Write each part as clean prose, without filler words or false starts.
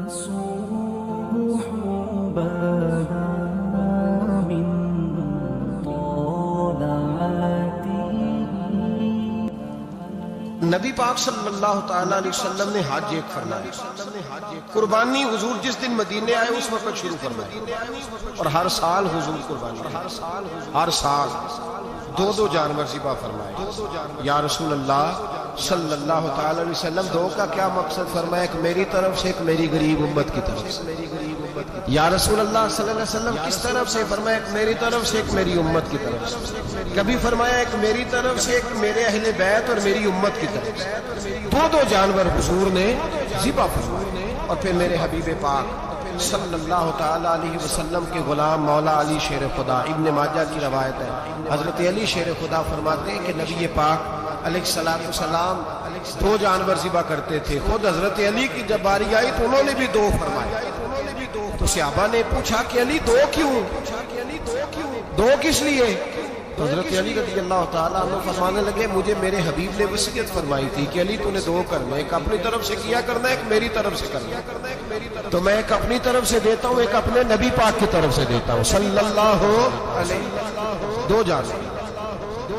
الصبح بدا من طلعته. نبی پاک صلی اللہ تعالیٰ علیہ وسلم نے حج ایک فرمایا. قربانی حضور جس دن مدینے آئے اس وقت شروع فرمائی اور ہر سال حضور قربانی ہر سال دو جانور ذبح فرمائے. یا رسول اللہ صلی اللہ تعالیٰ علیہ وسلم دو کا کیا مقصد فرمایا؟ ایک میری طرف سے ایک میری غریب امت کی طرف سے. یا رسول اللہ صلی اللہ علیہ وسلم کس طرف سے فرمایا؟ ایک میری طرف سے ایک میری امت کی طرف سے. کبھی فرمایا ایک میری طرف سے ایک میرے اہل بیت اور میری امت کی طرف سے. دو جانور حضور نے ذبح فرمائے. اور پھر میرے حبیب پاک صلی اللہ تعالیٰ علیہ وسلم کے غلام مولا علی شیر خدا، ابن ماجہ کی روایت ہے، حضرت علی شیر خدا فرماتے ہیں کہ نبی پاک علیہ السلام دو جانور ذبح کرتے تھے. خود حضرت علی کی جب باری آئی تو انہوں نے بھی دو فرمائے. تو صحابہ نے پوچھا کہ علی دو کیوں؟ دو کس لیے؟ تو حضرت علی رضی اللہ تعالیٰ عنہ فرمانے لگے مجھے میرے حبیب نے وصیت فرمائی تھی کہ علی تو نے دو کرنا، ایک اپنی طرف سے کیا کرنا، ایک میری طرف سے کرنا. تو میں ایک اپنی طرف سے دیتا ہوں، ایک اپنے نبی پاک کی طرف سے دیتا ہوں صلی اللہ علیہ. دو جانور.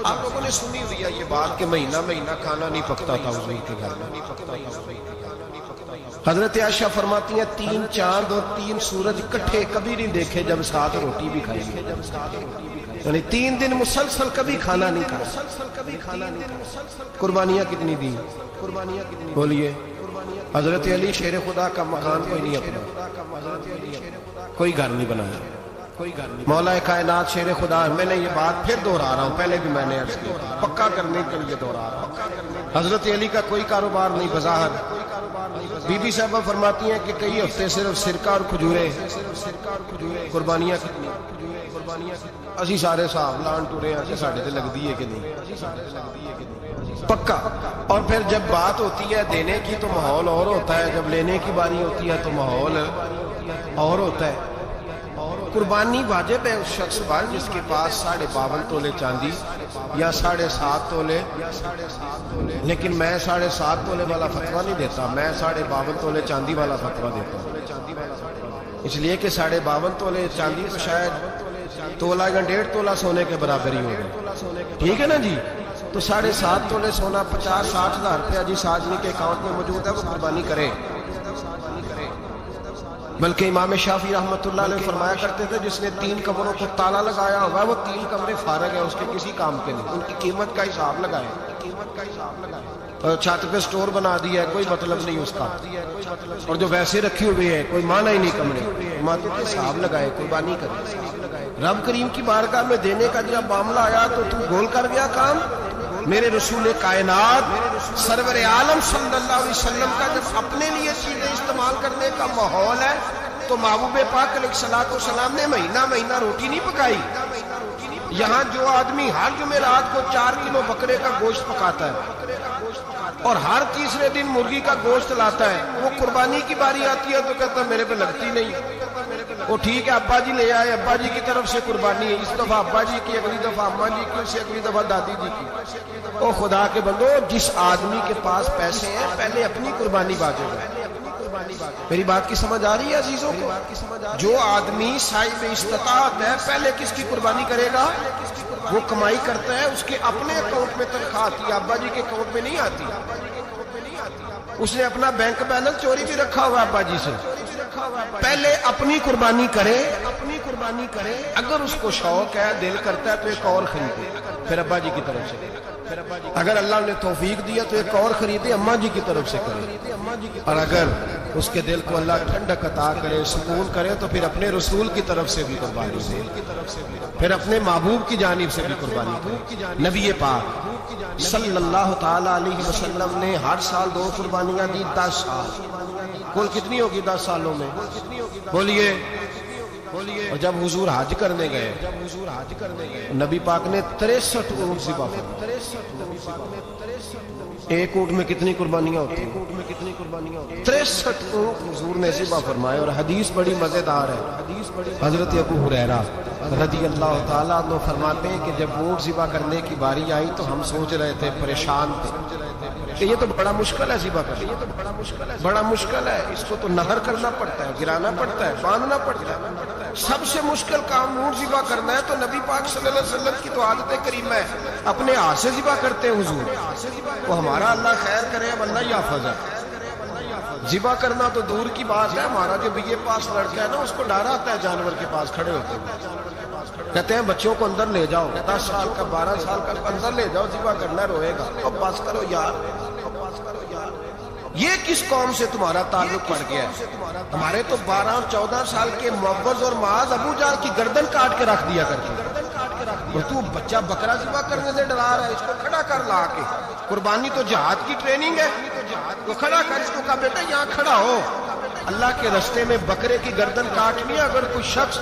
آپ لوگوں نے سنی ہوئی ہے یہ بات کہ مہینہ کھانا نہیں پکتا تھا حضور کے گھر میں. حضرت عائشہ فرماتی ہیں 3 چاند اور 3 سورج اکٹھے کبھی نہیں دیکھے جب ساتھ روٹی بھی کھائی. یعنی 3 دن مسلسل کبھی کھانا نہیں کھایا. قربانیاں کتنی دی؟ بولیے. حضرت علی شیر خدا کا مکان کوئی نہیں اپنا، کوئی گھر نہیں بنایا. مولا کائنات شیر خدا. میں نے یہ بات پھر دوہرا رہا ہوں، پہلے بھی میں نے عرض کی، پکا کرنے کے لیے دوہرا رہا ہوں. حضرت علی کا کوئی کاروبار نہیں بظاہر. بی بی صاحبہ فرماتی ہیں کہ کئی ہفتے صرف سرکہ اور کھجورے. قربانیاں کتنی؟ اسی سارے صاحب لان ٹورے ہیں ساڑھے تے لگ دیئے کہ نہیں پکا. اور پھر جب بات ہوتی ہے دینے کی تو ماحول اور ہوتا ہے، جب لینے کی باری ہوتی ہے تو ماحول اور ہوتا ہے. قربانی واجب ہے اس شخص پر جس کے پاس 52.5 تولے چاندی یا 7.5 تولے. لیکن میں 7.5 تولے والا فتویٰ نہیں دیتا، میں 52.5 تولے چاندی والا فتویٰ دیتا ہوں. اس لیے کہ 52.5 تولے چاندی تو شاید تولہ یا 1.5 تولہ سونے کے برابر ہی ہوگا. ٹھیک ہے نا جی؟ تو 7.5 تولے سونا 50-60 ہزار روپیہ جس آدمی کے اکاؤنٹ میں موجود ہے وہ قربانی کرے. بلکہ امام شافعی رحمۃ اللہ علیہ فرمایا کرتے تھے جس نے 3 کمروں کو تالا لگایا ہوگا وہ 3 کمرے فارغ ہیں، اس کے کسی کام کے نہیں، ان کی قیمت کا حساب لگائے. چھت پہ سٹور بنا دیا ہے کوئی مطلب نہیں اس کا، اور جو ویسے رکھی ہوئی ہے کوئی معنی ہی نہیں کمرے. ماتے کے حساب لگائے قربانی کرے. رب کریم کی بارگاہ میں دینے کا جب معاملہ آیا تو تو گول کر گیا کام. میرے رسول کائنات سرور عالم صلی اللہ علیہ وسلم کا جب اپنے لیے چیزیں استعمال کرنے کا ماحول ہے تو محبوب پاک علیہ السلام نے مہینہ روٹی نہیں پکائی. یہاں جو آدمی ہر جمعرات کو 4 کلو بکرے کا گوشت پکاتا ہے اور ہر تیسرے دن مرغی کا گوشت لاتا ہے، وہ قربانی کی باری آتی ہے تو کہتا ہے میرے پہ لگتی نہیں. وہ ٹھیک ہے ابا جی لے آئے، ابا جی کی طرف سے قربانی ہے، اس دفعہ ابا جی کی، اگلی دفعہ اماں جی کی، اسے اگلی دفعہ دادی جی کی. او خدا کے بندو، جس آدمی کے پاس پیسے ہیں پہلے اپنی قربانی واجب ہے. میری بات کی سمجھ آ رہی ہے عزیزوں کو؟ جو آدمی صاحب استطاعت ہے پہلے کس کی قربانی کرے گا؟ وہ کمائی کرتا ہے، اس کے اپنے اکاؤنٹ میں تنخواہ آتی ہے، ابا جی کے اکاؤنٹ میں نہیں آتی. اس نے اپنا بینک بیلنس چوری بھی رکھا ہوا ابا جی سے. پہلے اپنی قربانی کرے. اگر اس کو شوق ہے، دل کرتا ہے تو ایک اور خریدے، پھر ابا جی کی طرف سے. اگر اللہ نے توفیق دیا تو ایک اور خریدے، اماں جی کی طرف سے کرے. اور اگر اس کے دل کو اللہ ٹھنڈک عطا کرے، سکون کرے تو پھر اپنے رسول کی طرف سے بھی قربانی دے، پھر اپنے محبوب کی جانب سے بھی قربانی کرے. نبی پاک صلی اللہ تعالی علیہ وسلم نے ہر سال 2 قربانیاں دی. 10 سال کل کتنی ہوگی 10 سالوں میں؟ بولیے. اور جب حضور حج کرنے گئے نبی پاک نے 63 اونٹ ذبح فرمائے. ایک اونٹ میں کتنی قربانیاں ہوتی ہیں؟ 63 اونٹ حضور نے ذبح فرمائے. اور حدیث بڑی مزیدار ہے. حضرت ابو ہریرہ رضی اللہ تعالیٰ عنہ فرماتے ہیں کہ جب اونٹ ذبح کرنے کی باری آئی تو ہم سوچ رہے تھے، پریشان تھے کہ یہ تو بڑا مشکل ہے ذبح کرنا، یہ تو بڑا مشکل ہے، اس کو تو نہر کرنا پڑتا ہے، گرانا پڑتا ہے، باندھنا پڑتا ہے، سب سے مشکل کام اونٹ ذبح کرنا ہے۔ تو نبی پاک صلی اللہ علیہ وسلم کی تو عادت کریمہ ہے، اپنے ہاتھ سے ذبح کرتے ہیں حضور۔ وہ ہمارا اللہ خیر کرے، اب اللہ ہی حافظ ہے۔ ذبح کرنا تو دور کی بات ہے، ہمارا جو بی اے پاس لڑکا ہے نا، اس کو ڈر آتا ہے جانور کے پاس کھڑے ہوتے ہیں، کہتے ہیں بچوں کو اندر لے جاؤ، 10 سال کا 12 سال کا اندر لے جاؤ، ذبح کرنا روئے گا۔ اب بس کرو یار، یہ کس قوم سے تمہارا تعلق پڑ گیا ہے؟ ہمارے تو 12 اور 14 سال کے معوذ اور معاذ ابو جہل کی گردن کاٹ کے رکھ دیا کرتے، اور تو بچہ بکرا ذبح کرنے سے ڈرا رہا ہے، اس کو کھڑا کر لا کے۔ قربانی تو جہاد کی ٹریننگ ہے، تو کھڑا کر، اس کو کہا بیٹا یہاں کھڑا ہو، اللہ کے رستے میں بکرے کی گردن کاٹنی ہے۔ اگر کوئی شخص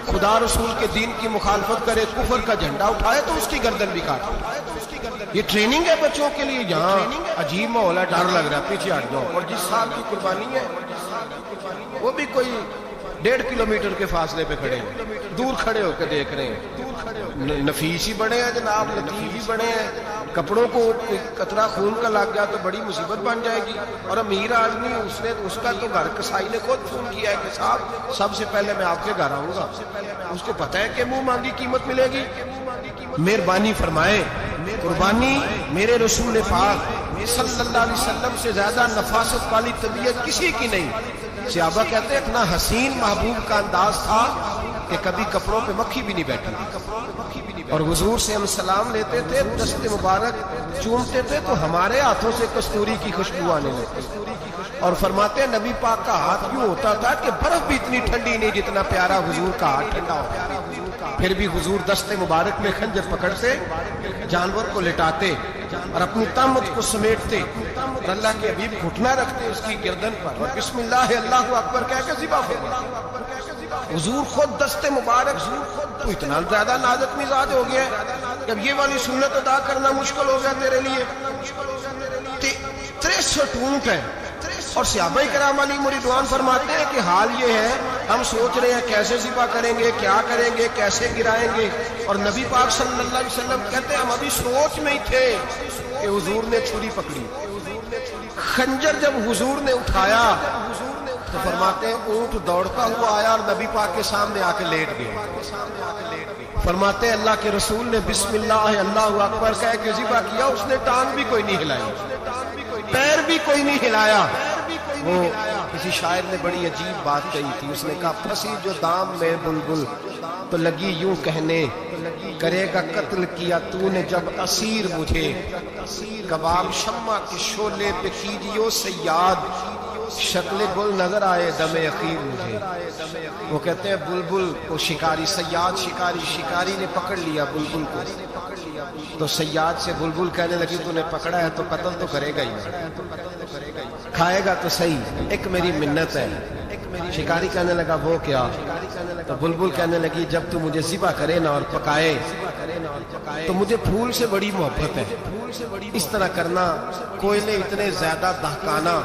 خدا رسول کے دین کی مخالفت کرے، کفر کا جھنڈا اٹھائے، تو اس کی گردن بھی کاٹے۔ یہ ٹریننگ ہے بچوں کے لیے۔ یہاں عجیب ماحول ہے، ڈر لگ رہا ہے، پیچھے ہٹ جاؤ۔ اور جس صاحب کی قربانی ہے وہ بھی کوئی 1.5 کلومیٹر کے فاصلے پہ کھڑے ہیں، دور کھڑے ہو کے دیکھ رہے ہیں۔ نفیس ہی بڑے ہیں جناب، لطیف ہی بڑے ہیں، کپڑوں کو قطرہ خون کا لگ گیا تو بڑی مصیبت بن جائے گی۔ اور امیر آدمی، اس کا تو گھر کسائی نے خود فون کیا ہے کہ صاحب سب سے پہلے میں آپ کے گھر آؤں گا، اس کو پتہ ہے کہ منہ مانگی قیمت ملے گی۔ مہربانی فرمائے، قربانی میرے رسول پاک صلی اللہ علیہ وسلم سے زیادہ نفاست والی طبیعت کسی کی نہیں۔ صحابہ کہتے ہیں اتنا حسین محبوب کا انداز تھا کہ کبھی کپڑوں پہ مکھی بھی نہیں بیٹھی، اور حضور سے ہم سلام لیتے تھے، دست مبارک چومتے تھے تو ہمارے ہاتھوں سے کستوری کی خوشبو آنے لگتی، اور فرماتے ہیں نبی پاک کا ہاتھ یوں ہوتا تھا کہ برف بھی اتنی ٹھنڈی نہیں جتنا پیارا حضور کا ہاتھ ٹھنڈا ہوتا۔ پھر بھی حضور دست مبارک میں خنجر پکڑتے، جانور کو لٹاتے اور اپنی تہمت کو سمیٹتے، اور اللہ کے حبیب گھٹنا رکھتے اس کی گردن پر، اور بسم اللہ اللہ اکبر کہہ کے ذبح فرماتے۔ حضور خود دست مبارک، تو اتنا زیادہ نازک مزاج ہو گیا کہ اب یہ والی سنت ادا کرنا مشکل ہو گیا تیرے لیے۔ 63 اونٹ ہے، اور صحابہ کرام علیہم رضوان فرماتے ہیں کہ حال یہ ہے، ہم سوچ رہے ہیں کیسے ذبح کریں گے، کیا کریں گے، کیسے گرائیں گے، اور نبی پاک صلی اللہ علیہ وسلم کہتے ہیں ہم ابھی سوچ میں ہی تھے کہ حضور نے چھری پکڑی، خنجر جب حضور نے اٹھایا تو فرماتے ہیں اونٹ دوڑتا ہوا آیا اور نبی پاک کے سامنے آ کے لیٹ گیا۔ فرماتے ہیں اللہ کے رسول نے بسم اللہ اللہ اکبر کہہ کے ذبح کیا، اس نے ٹانگ بھی کوئی نہیں ہلائی، پیر بھی کوئی نہیں ہلایا۔ وہ کسی شاعر نے بڑی عجیب بات کہی تھی، اس نے کہا پھنسی جو دام میں بلبل تو لگی یوں کہنے، کرے گا قتل کیا تو نے جب اسیر مجھے، کباب شمع کے شعلے پہ کیجیو سیاد، شکل گل نظر آئے دم اخیر مجھے۔ وہ کہتے ہیں بلبل کو شکاری، سیاد شکاری نے پکڑ لیا بلبل کو، تو سیاد سے بلبل کہنے لگی تو نے پکڑا ہے تو قتل تو کرے گا ہی، کھائے گا تو صحیح، ایک میری منت ہے۔ شکاری کہنے لگا وہ کیا؟ تو بلبل کہنے لگی جب تو مجھے ذبح کرے نا اور پکائے تو مجھے پھول سے بڑی محبت ہے، اس طرح کرنا، کوئلے اتنے زیادہ دہکانا،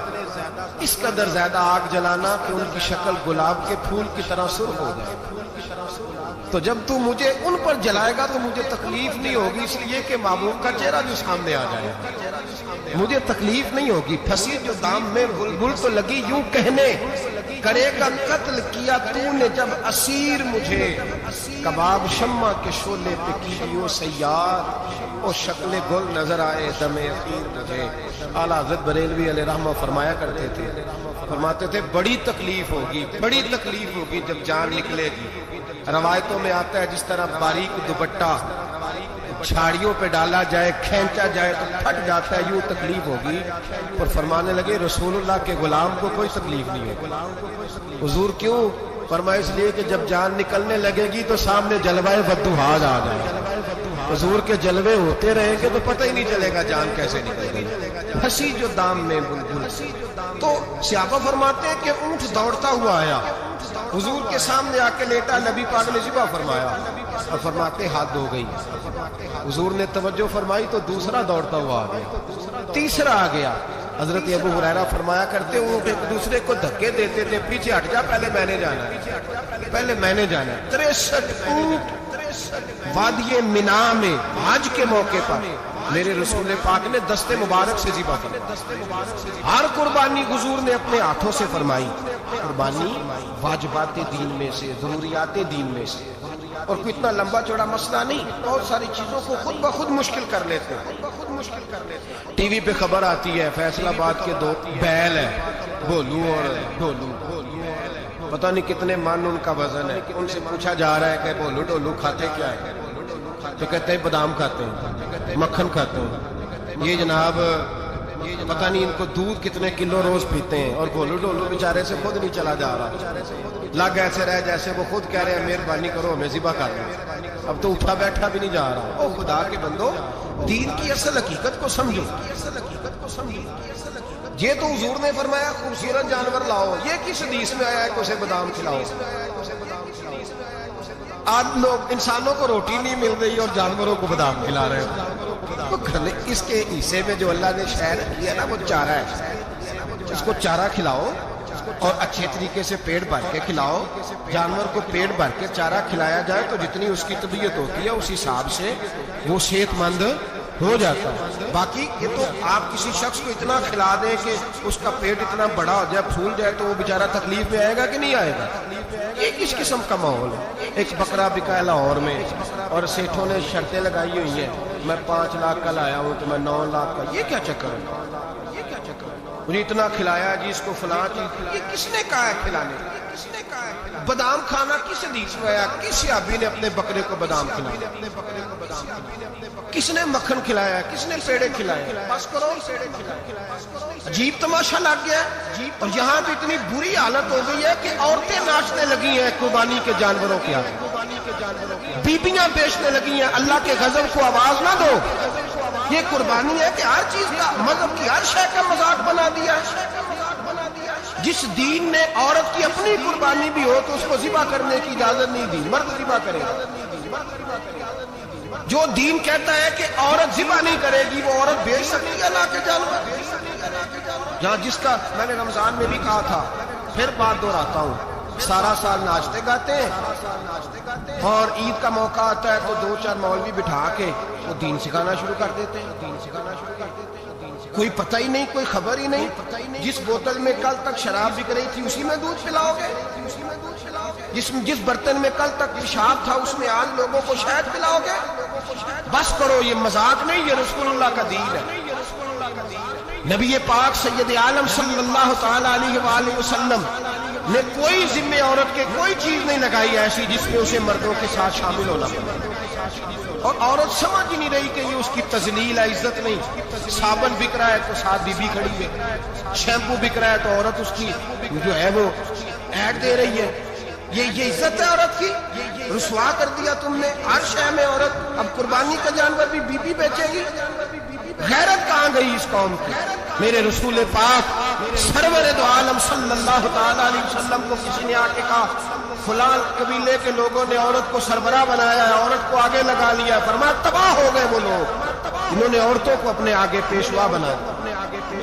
اس قدر زیادہ آگ جلانا کہ ان کی شکل گلاب کے پھول کی طرح سرخ ہو جائے، تو جب تو مجھے ان پر جلائے گا تو مجھے تکلیف نہیں ہوگی، اس لیے کہ محبوب کا چہرہ جو سامنے آ جائے مجھے تکلیف نہیں ہوگی۔ پھنسی جو دام میں بلبل تو لگی یوں کہنے، کرے گا قتل کیا تو نے جب اسیر مجھے، کباب شمع کے شعلے پہ کیجیو سیاد، او شکل گل نظر آئے دم اخیر مجھے۔ اعلیٰ حضرت بریلوی علیہ رحمہ فرمایا کرتے تھے، فرماتے تھے بڑی تکلیف ہوگی جب جان نکلے گی۔ روایتوں میں آتا ہے جس طرح باریک دوپٹہ جھاڑیوں پہ ڈالا جائے، کھینچا جائے تو پھٹ جاتا ہے، یوں تکلیف ہوگی۔ اور فرمانے لگے رسول اللہ کے غلام کو کوئی تکلیف نہیں ہوگی۔ حضور کیوں؟ فرمایا اس لیے کہ جب جان نکلنے لگے گی تو سامنے جلوہ ودوحات آ جائے، حضور کے جلوے ہوتے رہیں گے تو پتہ ہی نہیں چلے گا جان کیسے نکل گئی۔ پھنسی جو دام میں بلبل، تو صحابہ فرماتے ہیں کہ اونٹ دوڑتا ہوا آیا، حضور کے سامنے آ کے لیٹا، نبی پاک نے ذبح فرمایا، اور فرماتے حد ہو گئی۔ حضور نے توجہ فرمائی تو دوسرا دوڑتا ہوا آ گیا، تیسرا آ گیا۔ حضرت ابو ہریرہ فرمایا کرتے اونٹ ایک دوسرے کو دھکے دیتے تھے، پیچھے ہٹ جا، پہلے میں نے جانا ہے۔ 63 اونٹ وادی منا میں حج کے موقع پر میرے رسول پاک نے دست مبارک سے ذبح فرمایا. ہر قربانی حضور نے اپنے ہاتھوں سے فرمائی. قربانی واجبات دین میں سے، ضروریات دین میں سے، اور کوئی اتنا لمبا چوڑا مسئلہ نہیں. بہت ساری چیزوں کو خود بخود مشکل کر لیتے ہیں. ٹی وی پہ خبر آتی ہے فیصل آباد کے 2 بیل ہیں، بھولو اور ڈھولو، پتہ نہیں کتنے من ان کا وزن ہے. ان سے پوچھا جا رہا ہے کہ بھولو ڈھولو کھاتے کیا ہے؟ تو کہتے ہیں بادام کھاتے ہیں، مکھن کھاتے ہیں. یہ جناب پتہ نہیں ان کو دودھ کتنے کلو روز پیتے ہیں، اور بھولو ڈھولو بیچارے سے خود نہیں چلا جا رہا. لگ ایسے رہے جیسے وہ خود کہہ رہے ہیں مہربانی کرو ہمیں ذبح کر دو. اب تو اٹھا بیٹھا بھی نہیں جا رہا. او خدا کے بندو، دین کی اصل حقیقت کو سمجھو. یہ تو حضور نے فرمایا خوبصورت جانور لاؤ، یہ کس حدیث میں آیا ہے کہ اسے بادام کھلاؤ؟ آج لوگ انسانوں کو روٹی نہیں مل رہی اور جانوروں کو بادام کھلا رہے ہیں. اس کے حصے میں جو اللہ نے شہر کیا نا وہ چارہ ہے. اس کو چارہ کھلاؤ اور اچھے طریقے سے پیٹ بھر کے کھلاؤ. جانور کو پیٹ بھر کے چارہ کھلایا جائے تو جتنی اس کی طبیعت ہوتی ہے اس حساب سے وہ صحت مند ہو جاتا ہے. باقی یہ تو آپ کسی شخص کو اتنا کھلا دیں کہ اس کا پیٹ اتنا بڑا ہو جائے، پھول جائے، تو وہ بیچارہ تکلیف میں آئے گا کہ نہیں آئے گا؟ یہ کس قسم کا ماحول ہے؟ ایک بکرا بکا ہے لاہور میں، اور سیٹھوں نے شرطیں لگائی ہوئی ہیں، میں 5 لاکھ کا لایا ہوں تو میں 9 لاکھ کا. یہ کیا چکر ہے؟ مجھے اتنا کھلایا جی اس کو فلاں چیز. یہ کس نے کہا ہے کھلانے؟ بادام کھانا کس حدیث میں آیا؟ کس صحابی نے اپنے بکرے کو بادام کھلایا؟ کس نے مکھن کھلایا؟ کس نے پیڑے کھلائے؟ بس کرو. عجیب تماشا لگ گیا ہے. اور یہاں بھی اتنی بری حالت ہو گئی ہے کہ عورتیں ناچنے لگی ہیں قربانی کے جانوروں کے آگے، بیبیاں بیچنے لگی ہیں. اللہ کے غضب کو آواز نہ دو. یہ قربانی ہے کہ ہر چیز کا، مذہب کی ہر شے کا مذاق بنا دیا ہے. جس دین نے عورت کی اپنی قربانی بھی ہو تو اس کو ذبح کرنے کی اجازت نہیں دی، مرد ذبح کرے. جو دین کہتا ہے کہ عورت ذبح نہیں کرے گی، وہ عورت بیچ سکتی ہے لا کے جانور. جہاں جس کا میں نے رمضان میں بھی کہا تھا، پھر بات دہراتا ہوں، سارا سال ناچتے گاتے ہیں اور عید کا موقع آتا ہے تو 2-4 مولوی بٹھا کے وہ دین سکھانا شروع کر دیتے ہیں. کوئی پتہ ہی نہیں، کوئی خبر ہی نہیں. جس بوتل میں کل تک شراب بک رہی تھی اسی میں دودھ پلاؤ گے؟ جس برتن میں کل تک پیشاب تھا اس میں آج لوگوں کو شہد پلاؤ گے؟ بس کرو، یہ مذاق نہیں، یہ رسول اللہ کا دین ہے. نبی پاک سید عالم صلی اللہ تعالی علیہ وآلہ وسلم نے کوئی ذمہ عورت کے کوئی چیز نہیں لگائی ایسی جس میں اسے مردوں کے ساتھ شامل ہونا پڑے. اور عورت سمجھ ہی نہیں رہی کہ یہ اس کی تذلیل ہے، عزت نہیں. صابن بک رہا ہے تو ساتھ بی بی کھڑی ہے، شیمپو بک رہا ہے تو عورت اس کی جو ہے وہ ایڈ دے رہی ہے. یہ عزت ہے عورت کی؟ رسوا کر دیا تم نے ہر شے میں عورت. اب قربانی کا جانور بھی بی بی بیچے گی؟ غیرت کہاں گئی اس قوم کی؟ میرے رسول پاک سرور دو عالم صلی اللہ تعالی علیہ وسلم کو کسی نے آ کے کہا فلاں قبیلے کے لوگوں نے عورت کو سربراہ بنایا ہے، عورت کو آگے لگا لیا ہے. فرمایا تباہ ہو گئے وہ لوگ انہوں نے عورتوں کو اپنے آگے پیشوا بنایا.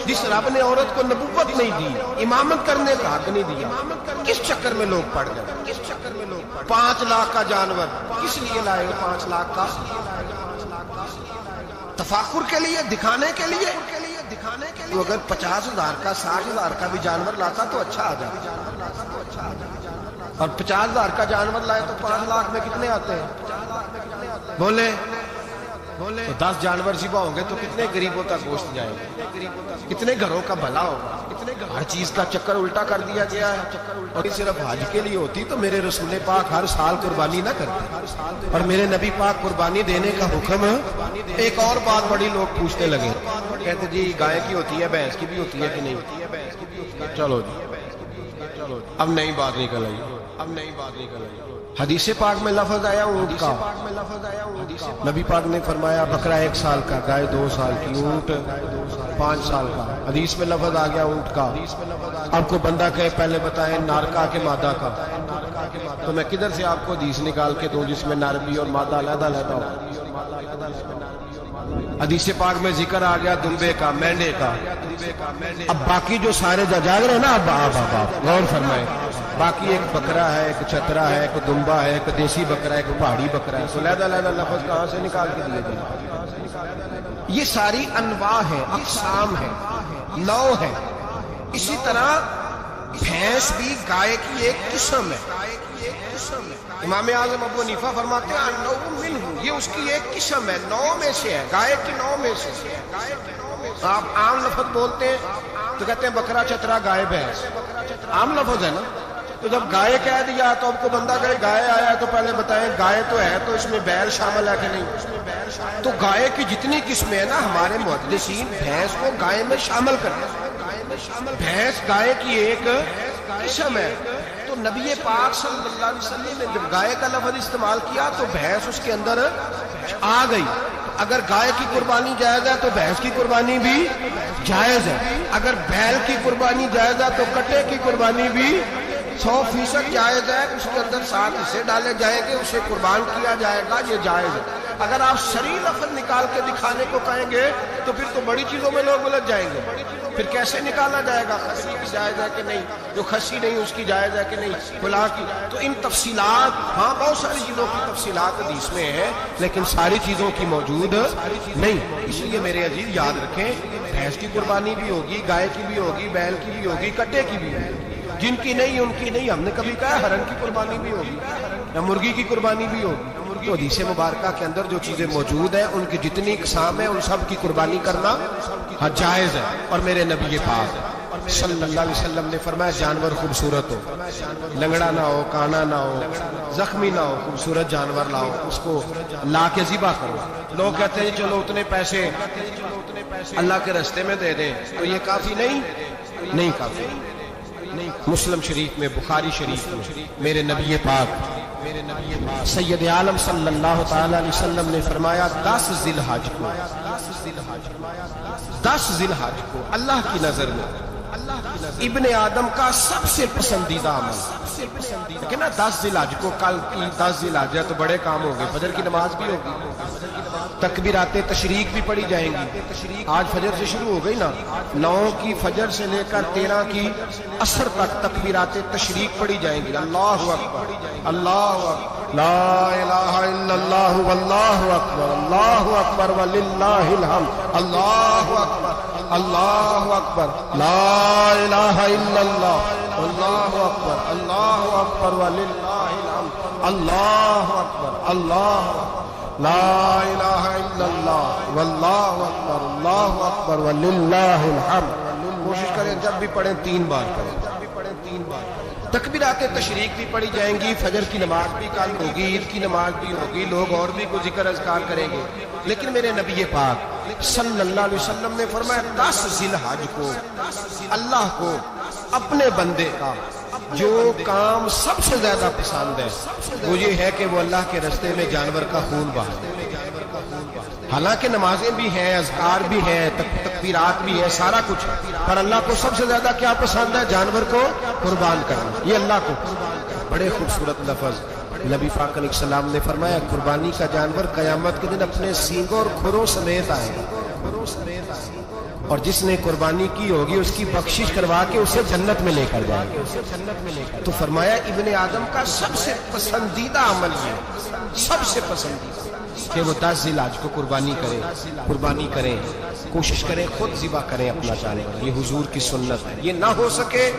جس رب نے عورت کو نبوت نہیں دی، امامت کرنے کا حق نہیں دیا، کس چکر میں لوگ پڑ گئے؟ 5 لاکھ کا جانور کس لیے لائے ہو؟ 5 لاکھ کا تفاخر کے لیے، دکھانے کے لیے. تو اگر 50,000 کا 60,000 کا بھی جانور لاتا تو اچھا آ جاتا. اور 50,000 کا جانور لائے تو 5 لاکھ میں کتنے آتے ہیں؟ بولے 10 جانور ذبح ہوں گے تو کتنے غریبوں کا گوشت جائے گا، کتنے گھروں کا بھلا ہوگا. ہر چیز کا چکر الٹا کر دیا گیا ہے. اور صرف حج کے لیے ہوتی تو میرے رسول پاک ہر سال قربانی نہ کرتے. اور میرے نبی پاک قربانی دینے کا حکم. ایک اور بات بڑی لوگ پوچھنے لگے، کہتے جی گائے کی ہوتی ہے، بھینس کی بھی ہوتی ہے کہ نہیں؟ چلو جی اب نئی بات نکل آئی. حدیث پاک میں لفظ آیا اونٹ کا. نبی پاک نے فرمایا بکرا 1 سال کا، گائے 2 سال کی، اونٹ 5 سال کا. حدیث میں لفظ آ گیا اونٹ کا. آپ کو بندہ کہے پہلے بتائیں نارکا کے مادہ کا، تو میں کدھر سے آپ کو حدیث نکال کے دوں جس میں نر بھی اور مادہ علیحدہ ہو؟ حدیث پاک میں ذکر آ گیا دمبے کا، مینڈے کا. اب باقی جو سارے جاگ رہے ہیں نا، اب غور فرمائیں، باقی ایک بکرا ہے، ایک چترا ہے، ایک دمبا ہے، ایک دیسی بکرا ہے، ایک پہاڑی بکرا ہے. تو علیحدہ لفظ کہاں سے نکال کے دیے گئے؟ یہ ساری انواع ہیں، اقسام ہیں، نوع ہے۔ اسی طرح بھینس بھی گائے کی ایک قسم ہے۔ امام اعظم ابو حنیفہ فرماتے ہیں نوع منہ، یہ اس کی ایک قسم ہے، نوع میں سے ہے، گائے کی نوع میں سے۔ آپ عام لفظ بولتے ہیں تو کہتے ہیں بکرا چترا گائے بھینس، عام لفظ ہے نا۔ تو جب گائے کہہ دیا تو اب کو بندہ کہے گائے آیا ہے تو پہلے بتائیں گائے تو ہے تو اس میں بیل شامل ہے کہ نہیں؟ تو گائے کی جتنی قسمیں ہیں نا ہمارے محدثین بھینس کو گائے میں شامل کرتے ہیں۔ بھینس گائے کی ایک قسم ہے۔ تو نبی پاک صلی اللہ علیہ وسلم نے جب گائے کا لفظ استعمال کیا تو بھینس اس کے اندر آ گئی۔ اگر گائے کی قربانی جائز ہے تو بھینس کی قربانی بھی جائز ہے۔ اگر بیل کی قربانی جائز ہے تو کٹے کی قربانی بھی 100% جائز ہے۔ اس کے اندر 7 حصے ڈالے جائیں گے، اسے قربان کیا جائے گا، یہ جائز ہے۔ اگر آپ صریح لفظ نکال کے دکھانے کو کہیں گے تو پھر تو بڑی چیزوں میں لوگ الجھ جائیں گے۔ پھر کیسے نکالا جائے گا خسی کی جائز ہے کہ نہیں، جو خسی نہیں اس کی جائز ہے کہ نہیں، بلا کی۔ تو ان تفصیلات، ہاں بہت ساری چیزوں کی تفصیلات حدیث میں ہیں لیکن ساری چیزوں کی موجود نہیں۔ اس لیے میرے عزیز یاد رکھیں بھینس کی قربانی بھی ہوگی، گائے کی بھی ہوگی، بیل کی بھی ہوگی، کٹے کی بھی ہوگی۔ جن کی نہیں ان کی نہیں۔ ہم نے کبھی کہا ہرن کی قربانی بھی ہوگی یا مرغی کی قربانی بھی ہوگی۔ تو حدیث مبارکہ کے اندر جو چیزیں موجود ہیں ان کی جتنی اقسام ہیں ان سب کی قربانی کرنا جائز ہے۔ اور میرے نبی پاک صلی اللہ علیہ وسلم نے فرمایا جانور خوبصورت ہو، لنگڑا نہ ہو، کانا نہ ہو، زخمی نہ ہو، خوبصورت جانور لاؤ، اس کو لا کے ذبح کرو۔ لوگ کہتے ہیں چلو اتنے پیسے اللہ کے راستے میں دے دیں، تو یہ کافی نہیں کافی۔ مسلم شریف میں، بخاری شریف میں میرے نبی پاک سید عالم صلی اللہ تعالی علیہ وسلم نے فرمایا 10 ذی الحج کو اللہ کی نظر میں ابن آدم کا سب سے پسندیدہ عمل، لیکن نا 10 ذی الحج کو، کل کی 10 ذی الحج ہے تو بڑے کام ہو گئے، فجر کی نماز بھی ہوگی، تکبیرات تشریق بھی پڑھی جائیں گی۔ آج فجر سے شروع ہو گئی نا، 9 کی فجر سے لے کر 13 کی عصر تک تکبیرات تشریق پڑھی جائیں گی۔ اللہ اکبر، اللہ اکبر، لا الہ الا اللہ، واللہ اکبر، اللہ اکبر وللہ الحمد، اللہ اکبر، اللہ اکبر، لا الہ الا اللہ، اللہ اکبر، اللہ اکبر وللہ الحمد، اللہ اکبر، اللہ لا الہ الا اللہ، واللہ اکبر، اللہ اکبر وللہ الحمد۔ کوشش کریں جب بھی پڑھیں 3 بار پڑھیں۔ تکبیرات تشریق بھی پڑھی جائیں گی، فجر کی نماز بھی کل ہوگی، عید کی نماز بھی ہوگی، لوگ اور بھی کوئی ذکر اذکار کریں گے۔ لیکن میرے نبی پاک صلی اللہ علیہ وسلم نے فرمایا 10 ذی الحج کو اللہ کو اپنے بندے کا جو کام سب سے زیادہ پسند ہے وہ یہ ہے کہ وہ اللہ کے راستے میں جانور کا خون بہائے۔ حالانکہ نمازیں بھی ہیں، اذکار بھی ہیں، تکبیرات بھی ہے، سارا کچھ، پر اللہ کو سب سے زیادہ کیا پسند ہے؟ جانور کو قربان کرنا۔ یہ اللہ کو بڑے خوبصورت لفظ نبی پاک علیہ السلام نے فرمایا قربانی کا جانور قیامت کے دن اپنے سینگوں اور کھروں سمیت آئے گا، اور جس نے قربانی کی ہوگی اس کی بخشش کروا کے اسے جنت میں لے کر جائے گا۔ تو فرمایا ابن آدم کا سب سے پسندیدہ عمل یہ، سب سے پسندیدہ، کہ وہ 10 ذی الحج کو قربانی کریں، کوشش کریں خود ذبح کریں اپنا جانور۔ یہ حضور کی سنت ہے۔ یہ نہ ہو سکے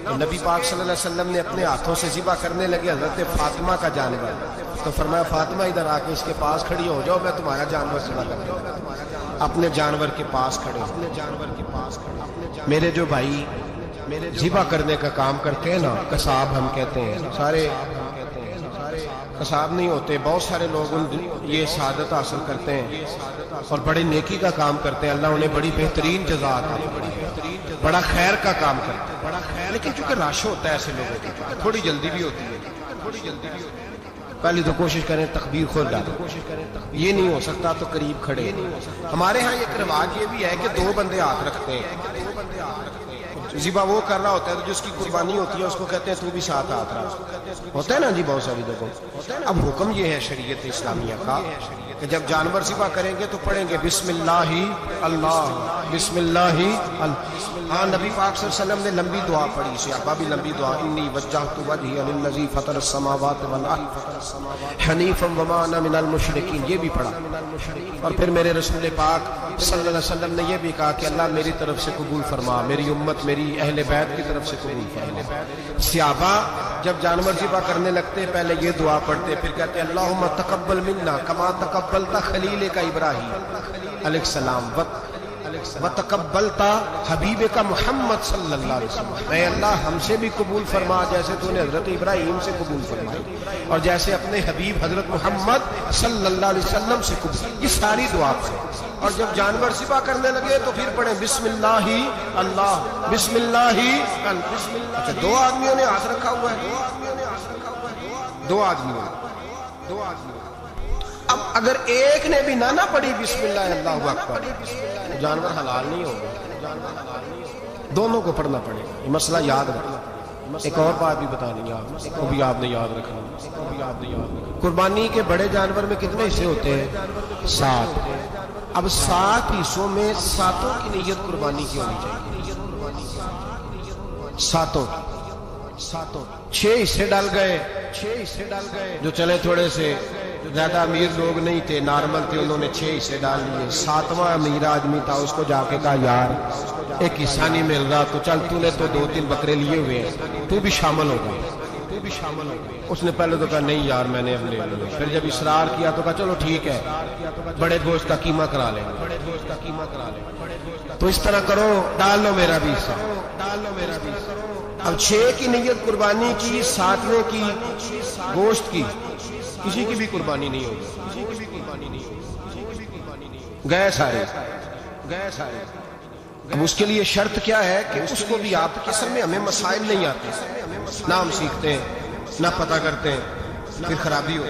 تو نبی پاک صلی اللہ علیہ وسلم نے اپنے ہاتھوں سے ذبح کرنے لگے حضرت فاطمہ کا جانور، تو فرمایا فاطمہ ادھر آ کے اس کے پاس کھڑی ہو جاؤ، میں تمہارا جانور ذبح کرتا ہوں۔ اپنے جانور کے پاس کھڑے، میرے جو بھائی ذبح کرنے کا کام کرتے ہیں نا، قصاب ہم کہتے ہیں، سارے قصاب نہیں ہوتے، بہت سارے لوگ یہ سعادت حاصل کرتے ہیں اور بڑے نیکی کا کام کرتے ہیں، اللہ انہیں بڑی بہترین جزا عطا فرمائے، بڑا خیر کا کام کرتے ہیں۔ لیکن چونکہ رش ہوتا ہے ایسے لوگوں کی، تھوڑی جلدی بھی ہوتی ہے، پہلی تو کوشش کریں تکبیر خود ڈالیں، یہ نہیں ہو سکتا تو قریب کھڑے۔ ہمارے ہاں ایک رواج یہ بھی ہے کہ 2 بندے ہاتھ رکھتے ہیں، ذبح وہ کر رہا ہوتا ہے تو جس کی قربانی ہوتی ہے اس کو کہتے ہیں تو بھی ساتھ ہاتھ رکھ، ہوتا ہے نا جی بہت ساری جگہوں۔ اب حکم یہ ہے شریعت اسلامیہ کا کہ جب جانور ذبح کریں گے تو پڑھیں گے بسم اللہ اللہ، بسم اللہ اللہ۔ ہاں نبی پاک صلی اللہ علیہ وسلم نے لمبی دعا پڑھی، صحابہ بھی لمبی دعا، انی وجہت وجہی للذی فطر السماوات والارض حنیفا وما انا من المشرکین، یہ بھی پڑھا۔ اور پھر میرے رسول پاک صلی اللہ علیہ وسلم نے یہ بھی کہا کہ اللہ میری طرف سے قبول فرما، میری امت، میری اہل بیت کی طرف سے قبول فرما۔ صحابہ جب جانور ذبح کرنے لگتے پہلے یہ دعا پڑھتے، پھر کہتے اللہم تقبل منا کما تقبلتا خلیل کا ابراہیم علیہ السلام وتقبلتا حبیب کا محمد صلی اللہ علیہ وسلم، اے اللہ ہم سے بھی قبول فرما جیسے تو نے حضرت ابراہیم سے قبول فرمائی اور جیسے اپنے حبیب حضرت محمد صلی اللہ علیہ وسلم سے قبول۔ یہ ساری دعا پڑھیں اور جب جانور ذبح کرنے لگے تو پھر پڑھیں بسم اللہ اللہ، بسم اللہ اللہ۔ اچھا دو آدمیوں نے ہاتھ رکھا ہوا ہے، دو آدمیوں۔ اب اگر ایک نے بھی نہ پڑھی بسم اللہ اللہ اکبر تو جانور حلال نہیں ہوگا، دونوں کو پڑھنا پڑے گا۔ یہ مسئلہ یاد رکھنا۔ ایک اور بات بھی بتانی ہے آپ کو، بھی آپ نے یاد رکھنا۔ قربانی کے بڑے جانور میں کتنے حصے ہوتے ہیں؟ 7۔ اب 7 حصوں میں 7 کی نیت قربانی کی ہونی چاہیے، 7۔ 6 حصے ڈال گئے، جو چلے تھوڑے سے زیادہ امیر لوگ نہیں تھے، نارمل تھے، انہوں نے 6 حصے ڈال لیے۔ 7واں امیر آدمی تھا، اس کو جا کے کہا یار ایک حصہ نہیں مل رہا تو چل تو نے تو 2-3 بکرے لیے ہوئے ہیں، تو بھی شامل ہو گئے۔ اس نے پہلے تو کہا نہیں یار میں نے اپنے، پھر جب اصرار کیا تو کہا چلو ٹھیک ہے بڑے گوشت کا قیمہ کرا لیں گے۔ تو اس طرح کرو، ڈال لو میرا بھی حصہ۔ اب 6 کی نیت قربانی کی، 7ویں کی گوشت کی، کسی کی بھی قربانی نہیں ہوگی، گئے سارے۔ اب اس کے لیے شرط کیا ہے کہ اس کو بھی آپ، اصل میں ہمیں مسائل نہیں آتے، نہ ہم سیکھتے ہیں نہ پتہ کرتے ہیں، پھر خرابی ہو۔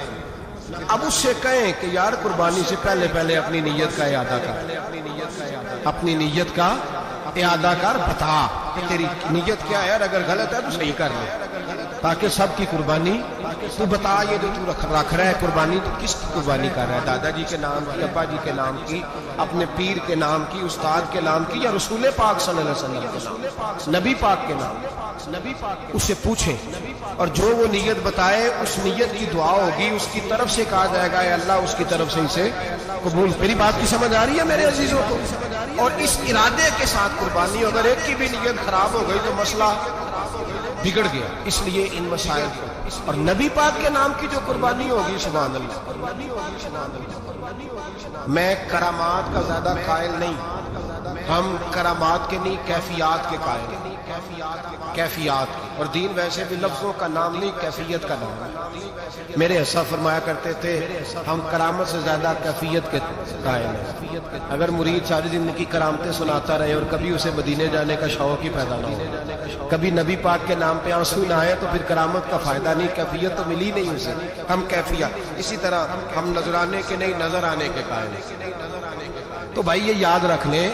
اب اس سے کہیں کہ یار قربانی سے پہلے اپنی نیت کا اعادہ کر، اپنی نیت کا اعادہ کر، بتا کہ تیری نیت کیا ہے، اور اگر غلط ہے تو صحیح کر لے، تاکہ سب کی قربانی تو بتا۔ یہ جو تو رکھ رہا ہے قربانی، تو کس کی قربانی کر رہا ہے؟ دادا جی کے نام کی، ابا جی کے نام کی، اپنے پیر کے نام کی، استاد کے نام کی، یا رسول پاک صلی اللہ علیہ وسلم کے نام، نبی پاک کے نام؟ اس سے پوچھیں اور جو وہ نیت بتائے اس نیت کی دعا ہوگی، اس کی طرف سے کہا جائے گا اے اللہ اس کی طرف سے اسے قبول۔ میری بات کی سمجھ آ رہی ہے میرے عزیزوں کو؟ اور اس ارادے کے ساتھ قربانی، اگر ایک کی بھی نیت خراب ہو گئی تو مسئلہ بگڑ گیا۔ اس لیے ان مسائل کو، اور نبی پاک کے نام کی جو قربانی ہوگی، سبحان اللہ۔ میں کرامات کا زیادہ قائل نہیں، ہم کرامات کے نہیں کیفیات کے قائل ہیں، کیفیات کی، اور دین ویسے بھی لفظوں کا نام نہیں کیفیت کا نام ہے۔ میرے حصہ فرمایا کرتے تھے ہم کرامت سے زیادہ کیفیت کے قائل ہیں۔ اگر مرید ساری زندگی کرامتیں سناتا رہے اور کبھی اسے مدینے جانے کا شوق ہی پیدا نہ ہو، کبھی نبی پاک کے نام پہ آنسو نہ آئے، تو پھر کرامت کا فائدہ نہیں، کیفیت تو ملی نہیں اسے، ہم کیفیت۔ اسی طرح ہم نظرانے کے نہیں نظر آنے کے قائل ہیں۔ تو بھائی یہ یاد رکھ لیں،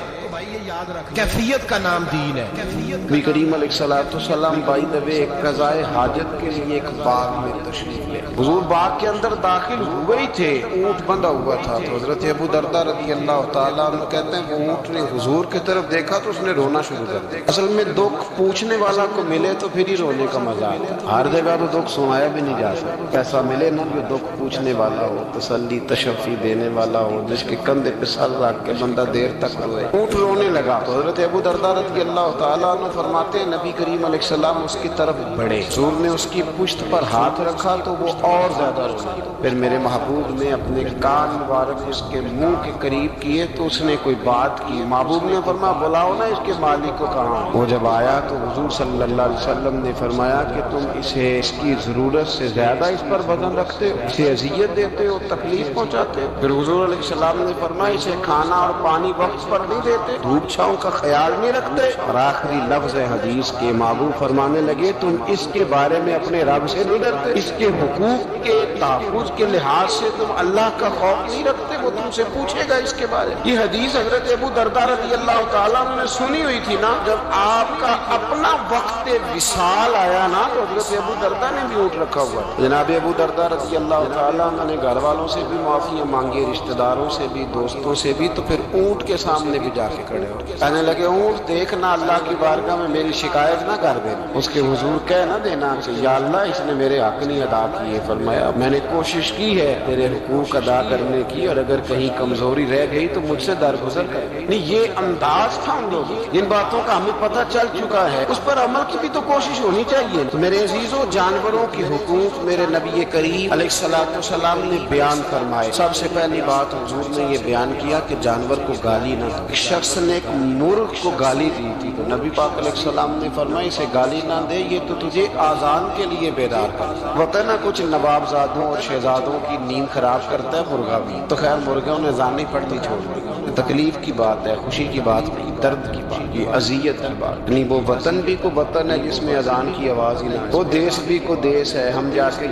کیفیت کا نام دین ہے۔ نبی کریم علیہ السلام بائی دبے قضائے حاجت کے لیے ایک باغ میں تشریف لے، حضور باغ کے اندر داخل ہوئے ہی تھے، اونٹ بندھا ہوا تھا، تو حضرت ابو درداء رضی اللہ تعالیٰ عنہ کہتے ہیں وہ اونٹ نے حضور کی طرف دیکھا تو اس نے رونا شروع کر دیا۔ اصل میں دکھ پوچھنے والا کو ملے تو پھر ہی رونے کا مزہ آتا ہے، ہر جگہ تو دکھ سنایا بھی نہیں جا سکتا، ایسا ملے نا جو دکھ پوچھنے والا ہو، تسلی تشفی دینے والا ہو، جس کے کندھے پہ سر رکھ کے بندہ دیر تک روئے۔ اونٹ رونے لگا تو حضرت ابو درداء رضی اللہ تعالیٰ عنہ فرماتے ہیں نبی کریم علیہ السلام اس کی طرف بڑھے، حضور نے اس کی پشت پر ہاتھ رکھا تو وہ اور زیادہ رونے لگا۔ پھر میرے محبوب نے اپنے کان مبارک اس کے منہ کے قریب کیے تو اس نے کوئی بات کی، محبوب نے فرمایا بلاؤ نا اس کے مالک کو کہاں۔ وہ جب آیا تو حضور صلی اللہ علیہ وسلم نے فرمایا کہ تم اسے اس کی ضرورت سے زیادہ اس پر وزن رکھتے ہو، اسے اذیت دیتے ہو، تکلیف پہنچاتے ہو۔ پھر حضور علیہ السلام نے فرمایا اسے کھانا اور پانی وقت پر نہیں دیتے، دھوپ چھاؤں کا خیال نہیں رکھتے۔ اور آخری لفظ حدیث کے محبوب فرمانے لگے تم اس کے بارے میں اپنے رب سے نہیں ڈرتے، اس کے حقوق کے تحفظ کے لحاظ سے تم اللہ کا خوف نہیں رکھتے، وہ تم سے پوچھے گا اس کے بارے میں۔ یہ حدیث حضرت ابو درداء رضی اللہ تعالیٰ نے سنی ہوئی تھی نا، جب آپ کا اپنا وقت وصال آیا نا تو حضرت ابو دردہ نے بھی اونٹ رکھا ہوا ہے. جناب ابو دردہ رضی اللہ تعالیٰ عنہ نے گھر والوں سے بھی معافیاں مانگی, رشتہ داروں سے بھی, دوستوں سے بھی, تو پھر اونٹ کے سامنے بھی جا کے کھڑے ہو کہنے لگے اونٹ دیکھنا اللہ کی بارگاہ میں میری شکایت نہ کر دینا, اس کے حضور کہہ نہ دینا کہ یا اللہ اس نے میرے حق نہیں ادا کیے. فرمایا میں نے کوشش کی ہے تیرے حقوق ادا کرنے کی, اور اگر کہیں کمزوری رہ گئی تو مجھ سے درگزر کر. نہیں, یہ انداز تھا ان لوگوں, جن باتوں کا ہمیں پتہ چل چکا ہے اس پر عمل کی بھی تو کوشش ہونی چاہیے. تو میرے عزیزوں, جانوروں کی حقوق میرے نبی کریم علیہ الصلوۃ والسلام نے بیان فرمائے. سب سے پہلی بات حضور نے یہ بیان کیا کہ جانور کو گالی نہ دو. ایک شخص نے ایک مرغ کو گالی دی تھی تو نبی پاک علیہ السلام نے فرمایا اسے گالی نہ دے, یہ تو تجھے آذان کے لیے بیدار کرتا ہے. وطن کچھ نوابزادوں اور شہزادوں کی نیند خراب کرتا ہے مرغا بھی, تو خیر مرغوں نے اذان نہیں پڑھتی چھوڑ دی. تکلیف کی بات ہے, خوشی کی بات نہیں, درد کی بات, یہ اذیت کی بات نہیں. وہ وطن بھی کو وطن ہے جس میں اذان کی آواز ہی نہ, وہ دیس بھی کو دیس ہے. ہم جا کے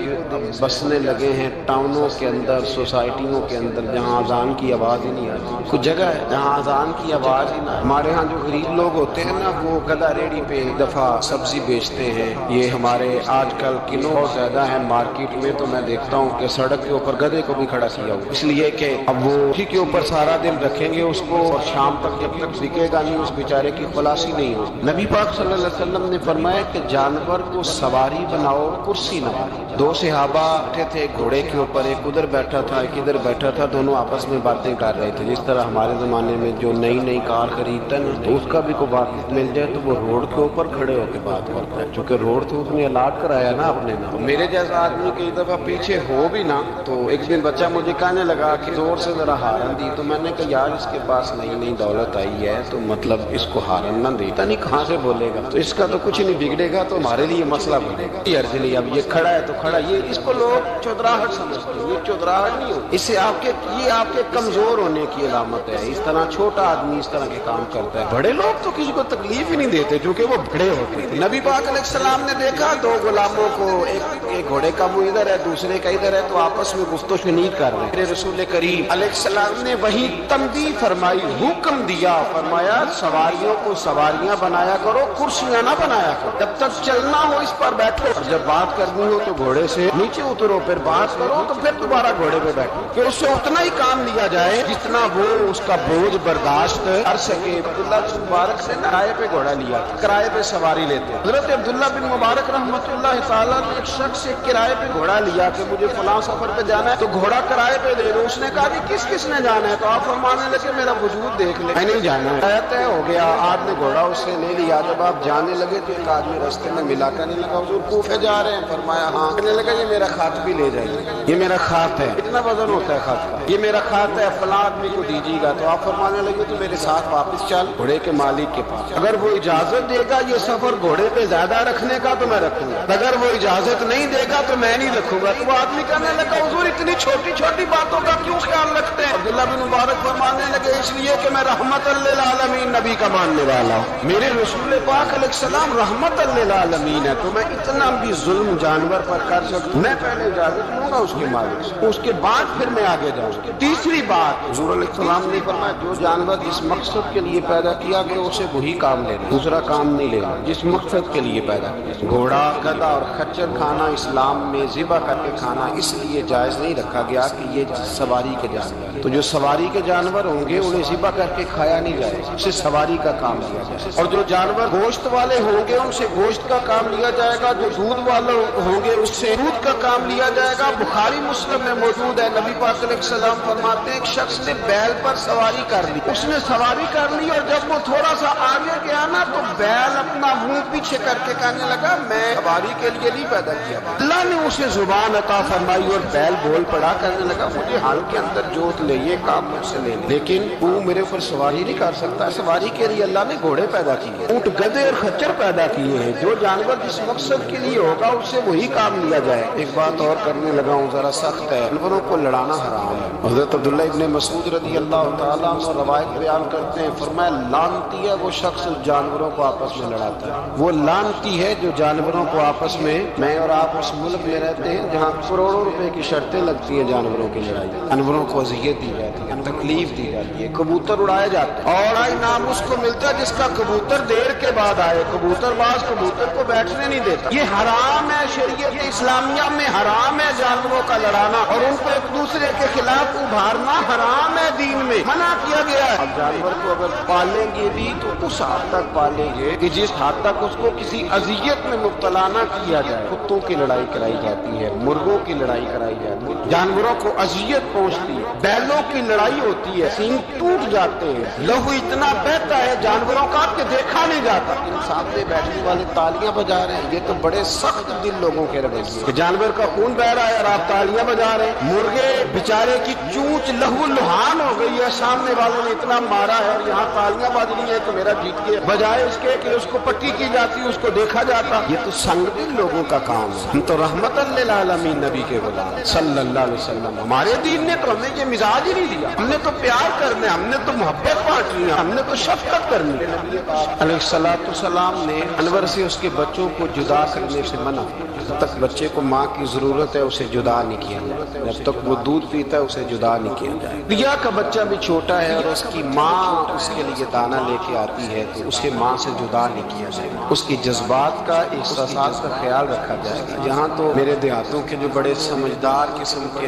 بسنے لگے ہیں ٹاؤنوں کے اندر, سوسائٹیوں کے اندر, جہاں اذان کی آواز ہی نہیں آتی. کچھ جگہ ہے جہاں اذان کی آواز ہی نہ. ہمارے ہاں جو غریب لوگ ہوتے ہیں نا, وہ گدا ریڑھی پہ دفعہ سبزی بیچتے ہیں. یہ ہمارے آج کل کنو بہت زیادہ ہیں مارکیٹ میں, تو میں دیکھتا ہوں کہ سڑک کے اوپر گدے کو بھی کھڑا کیا ہوا, اس لیے کہ اب وہ اسی کے اوپر سارا دن رکھیں گے اس کو, اور شام تک جب تک بکے گا نہیں اس بیچارے کی خلاصی نہیں ہو. نبی پاک صلی اللہ علیہ وسلم نے فرمایا کہ جانور کو سواری بناؤ, کرسی نہ بناؤ. دو صحابہ بیٹھے تھے گھوڑے کے اوپر, ایک ادھر بیٹھا تھا ایک ادھر بیٹھا تھا, دونوں آپس میں باتیں کر رہے تھے. جس طرح ہمارے زمانے میں جو نئی کار خریدتا ہے تو اس کا بھی کوئی بات مل جائے تو وہ روڈ کے اوپر کھڑے ہو کے بات کرتا ہے, چونکہ روڈ تو اس نے الاٹ کرایا نا اپنے نام. میرے جیسا آدمی کئی دفعہ پیچھے ہو بھی نا, تو ایک دن بچہ مجھے کہنے لگا کہ زور سے ذرا ہارن دی, تو میں نے کہا یار اس کے پاس نئی دولت آئی ہے تو مطلب اس کو ہارن نہ دیتا نہیں کہاں سے بولے گا, تو اس کا تو کچھ نہیں بگڑے گا, تو ہمارے لیے مسئلہ بنے گا. یہ ارجلی اب یہ کھڑا ہے تو کھڑا, یہ اس کو لوگ چودراہٹ سمجھتے ہیں. یہ چودراہٹ نہیں ہو, اس سے یہ آپ کے کمزور ہونے کی علامت ہے. اس طرح چھوٹا آدمی اس طرح کے کام کرتا ہے. بڑے لوگ تو کسی کو تکلیف ہی نہیں دیتے کیونکہ وہ بڑے ہوتے ہیں. نبی پاک علیہ السلام نے دیکھا دو غلاموں کو, ایک گھوڑے کا منہ ادھر ہے دوسرے کا ادھر ہے, تو آپس میں گفت و شنید کر رہے ہیں. رسول کریم علیہ السلام نے وہی تنبیہ فرمائی, حکم دیا, فرمایا سواریوں کو سواریاں بنایا کرو, کرسیاں نہ بنایا کرو. جب تک چلنا ہو اس پر بیٹھو, اور جب بات کرنی ہو تو گھوڑے سے نیچے اترو, پھر بات کرو تو پھر دوبارہ گھوڑے پہ بیٹھو, کہ اس سے اتنا ہی کام لیا جائے جتنا وہ اس کا بوجھ برداشت کر سکے. عبداللہ بن مبارک سے کرائے پہ گھوڑا لیا, کرائے پہ سواری لیتے. حضرت عبداللہ بن مبارک رحمۃ اللہ تعالیٰ نے ایک شخص سے کرائے پہ گھوڑا لیا کہ مجھے فلاں سفر پہ جانا ہے تو گھوڑا کرائے پہ دے دو. اس نے کہا کہ کس نے جانا ہے, تو آپ فرمانے لگے میرا وجود دیکھ لے, میں نہیں جانا ہے. طے ہو گیا, آپ نے گھوڑا اس سے لے لیا. جب آپ جانے لگے تو ایک آدمی راستے میں ملا, کہنے لگا حضور کوفے جا رہے ہیں؟ فرمایا ہاں. کہنے لگا یہ میرا خات بھی لے جائیے, یہ میرا خات ہے. اتنا وزن ہوتا ہے خات کا, یہ میرا خات ہے, فلاں آدمی کو دیجیے گا. تو آپ فرمانے لگے تو میرے ساتھ واپس چل گھوڑے کے مالک کے پاس, اگر وہ اجازت دے گا یہ سفر گھوڑے پہ زیادہ رکھنے کا تو میں رکھوں گا, اگر وہ اجازت نہیں دے گا تو میں نہیں رکھوں گا. تو وہ آدمی کہنے لگا حضور اتنی چھوٹی باتوں کا کیوں خیال رکھتے ہیں؟ عبداللہ بن مبارک فرمانے لگے اس لیے کہ میں رحمت للعالمین نبی کا ماننے والا ہوں, میرے رسول پاک علیہ السلام رحمت للعالمین ہے, تو میں اتنا بھی ظلم جانور پر کر سکتا ہوں. میں پہلے اجازت لوں گا اس کے مالک سے, اس کے بعد پھر میں آگے جاؤں گا. تیسری بات حضور علیہ السلام نے فرمایا جو جانور جس مقصد کے لیے پیدا کیا گیا اسے وہی کام لینا, دوسرا کام نہیں لینا. جس مقصد کے لیے پیدا کیا, گھوڑا گدھا اور خچر کھانا اسلام میں ذبح کر کے کھانا اس لیے جائز نہیں رکھا گیا کہ یہ سواری کے جانور, تو جو سواری کے جانور ہوں گے انہیں ذبح کر کے کھایا نہیں جائے گا, اسے سواری کا کام لیا جائے گا. اور جو جانور گوشت والے ہوں گے ان سے گوشت کا کام لیا جائے گا, جو دودھ والے ہوں گے اس سے دودھ کا کام لیا جائے گا. بخاری مسلم میں موجود ہے, نبی پاک علیہ السلام فرماتے ہیں ایک شخص نے بیل پر سواری کر لی, اس نے سواری کر لی اور جب وہ تھوڑا سا آگے گیا نا تو بیل اپنا منہ پیچھے کر کے کہنے لگا میں سواری کے لیے نہیں پیدا کیا. اللہ نے اسے زبان عطا فرمائی اور بیل بول پڑا, کہنے لگا مجھے حال کے اندر جوت لے, یہ کام مجھ سے لے لے, لیکن وہ میرے اوپر سواری نہیں کر سکتا. سواری کے لیے اللہ نے گھوڑے پیدا کیے, اونٹ گدھے اور خچر پیدا کیے ہیں. جو جانور جس مقصد کے لیے ہوگا اس سے وہی کام لیا جائے. ایک بات اور کرنے لگا ہوں, ذرا سخت ہے, جانوروں کو لڑانا حرام ہے. حضرت عبداللہ ابن مسعود رضی اللہ تعالیٰ عنہ روایت بیان کرتے ہیں, فرمایا لعنتی ہے وہ شخص جانوروں کو آپس میں لڑاتا ہے, وہ لعنتی ہے جو جانوروں کو آپس آپس میں اور آپ اس ملک میں رہتے ہیں جہاں کروڑوں روپے کی شرطیں لگتی ہیں جانوروں کی لڑائی، جانوروں کو اذیت دی جاتی ہے، تکلیف دی جاتی ہے، کبوتر اڑائے جاتے ہیں، اور آج نام اس کو ملتا ہے جس کا کبوتر دیر کے بعد آئے، کبوتر باز کبوتر کو بیٹھنے نہیں دیتا۔ یہ حرام ہے، شریعت اسلامیہ میں حرام ہے جانوروں کا لڑانا اور ان کو ایک دوسرے کے خلاف ابھارنا حرام ہے، دین میں منع کیا گیا ہے۔ اب جانور کو اگر پالیں گے بھی تو اس حد تک پالیں گے کہ جس حد تک اس کو کسی اذیت میں مبتلا نہ کیا جائے۔ کتوں کی لڑائی کرائی جاتی ہے، مرغوں کی لڑائی کرائی جاتی ہے، جانوروں کو اذیت پہنچتی ہے، بیلوں کی لڑائی ہوتی ہے، سینگ ٹوٹ جاتے ہیں، لہو اتنا بہتا ہے جانوروں کا کہ دیکھا نہیں جاتا۔ ان سامنے بیٹھنے والے تالیاں بجا رہے ہیں، یہ تو بڑے سخت دل لوگوں کے رویے کہ جانور کا خون بہ رہا ہے اور آپ تالیاں بجا رہے ہیں۔ مرغے بیچارے کی چونچ لہو لہان ہو گئی ہے، سامنے والوں نے اتنا مارا ہے اور یہاں تالیاں بج رہی ہیں تو میرا جیت گیا، بجائے اس کے کہ اس کو پٹی کی جاتی، اس کو دیکھا جاتا۔ یہ تو سنگ دل لوگوں کا کام ہے۔ ہم تو رحمت للعالمین نبی کے غلام صلی اللہ علیہ وسلم، ہمارے دین نے تو ہمیں یہ مزاج ہی نہیں دیا۔ ہم نے تو پیار کرنا، ہم نے تو محبت بانٹنی، ہم نے تو شفقت کرنی۔ علیہ الصلوۃ والسلام نے انور سے اس کے بچوں کو جدا کرنے سے منع کیا۔ جب تک بچے کو ماں کی ضرورت ہے اسے جدا نہیں کیا جائے، جب تک وہ دودھ پیتا ہے اسے جدا نہیں کیا جائے۔ ریا کا بچہ بھی چھوٹا ہے اور اس کی ماں اس کے لیے دانہ لے کے آتی ہے تو اسے ماں سے جدا نہیں کیا جائے، اس کی جذبات کا، احساسات کا خیال رکھا جائے گا۔ یہاں تو میرے دیہاتوں کے جو بڑے سمجھدار قسم کے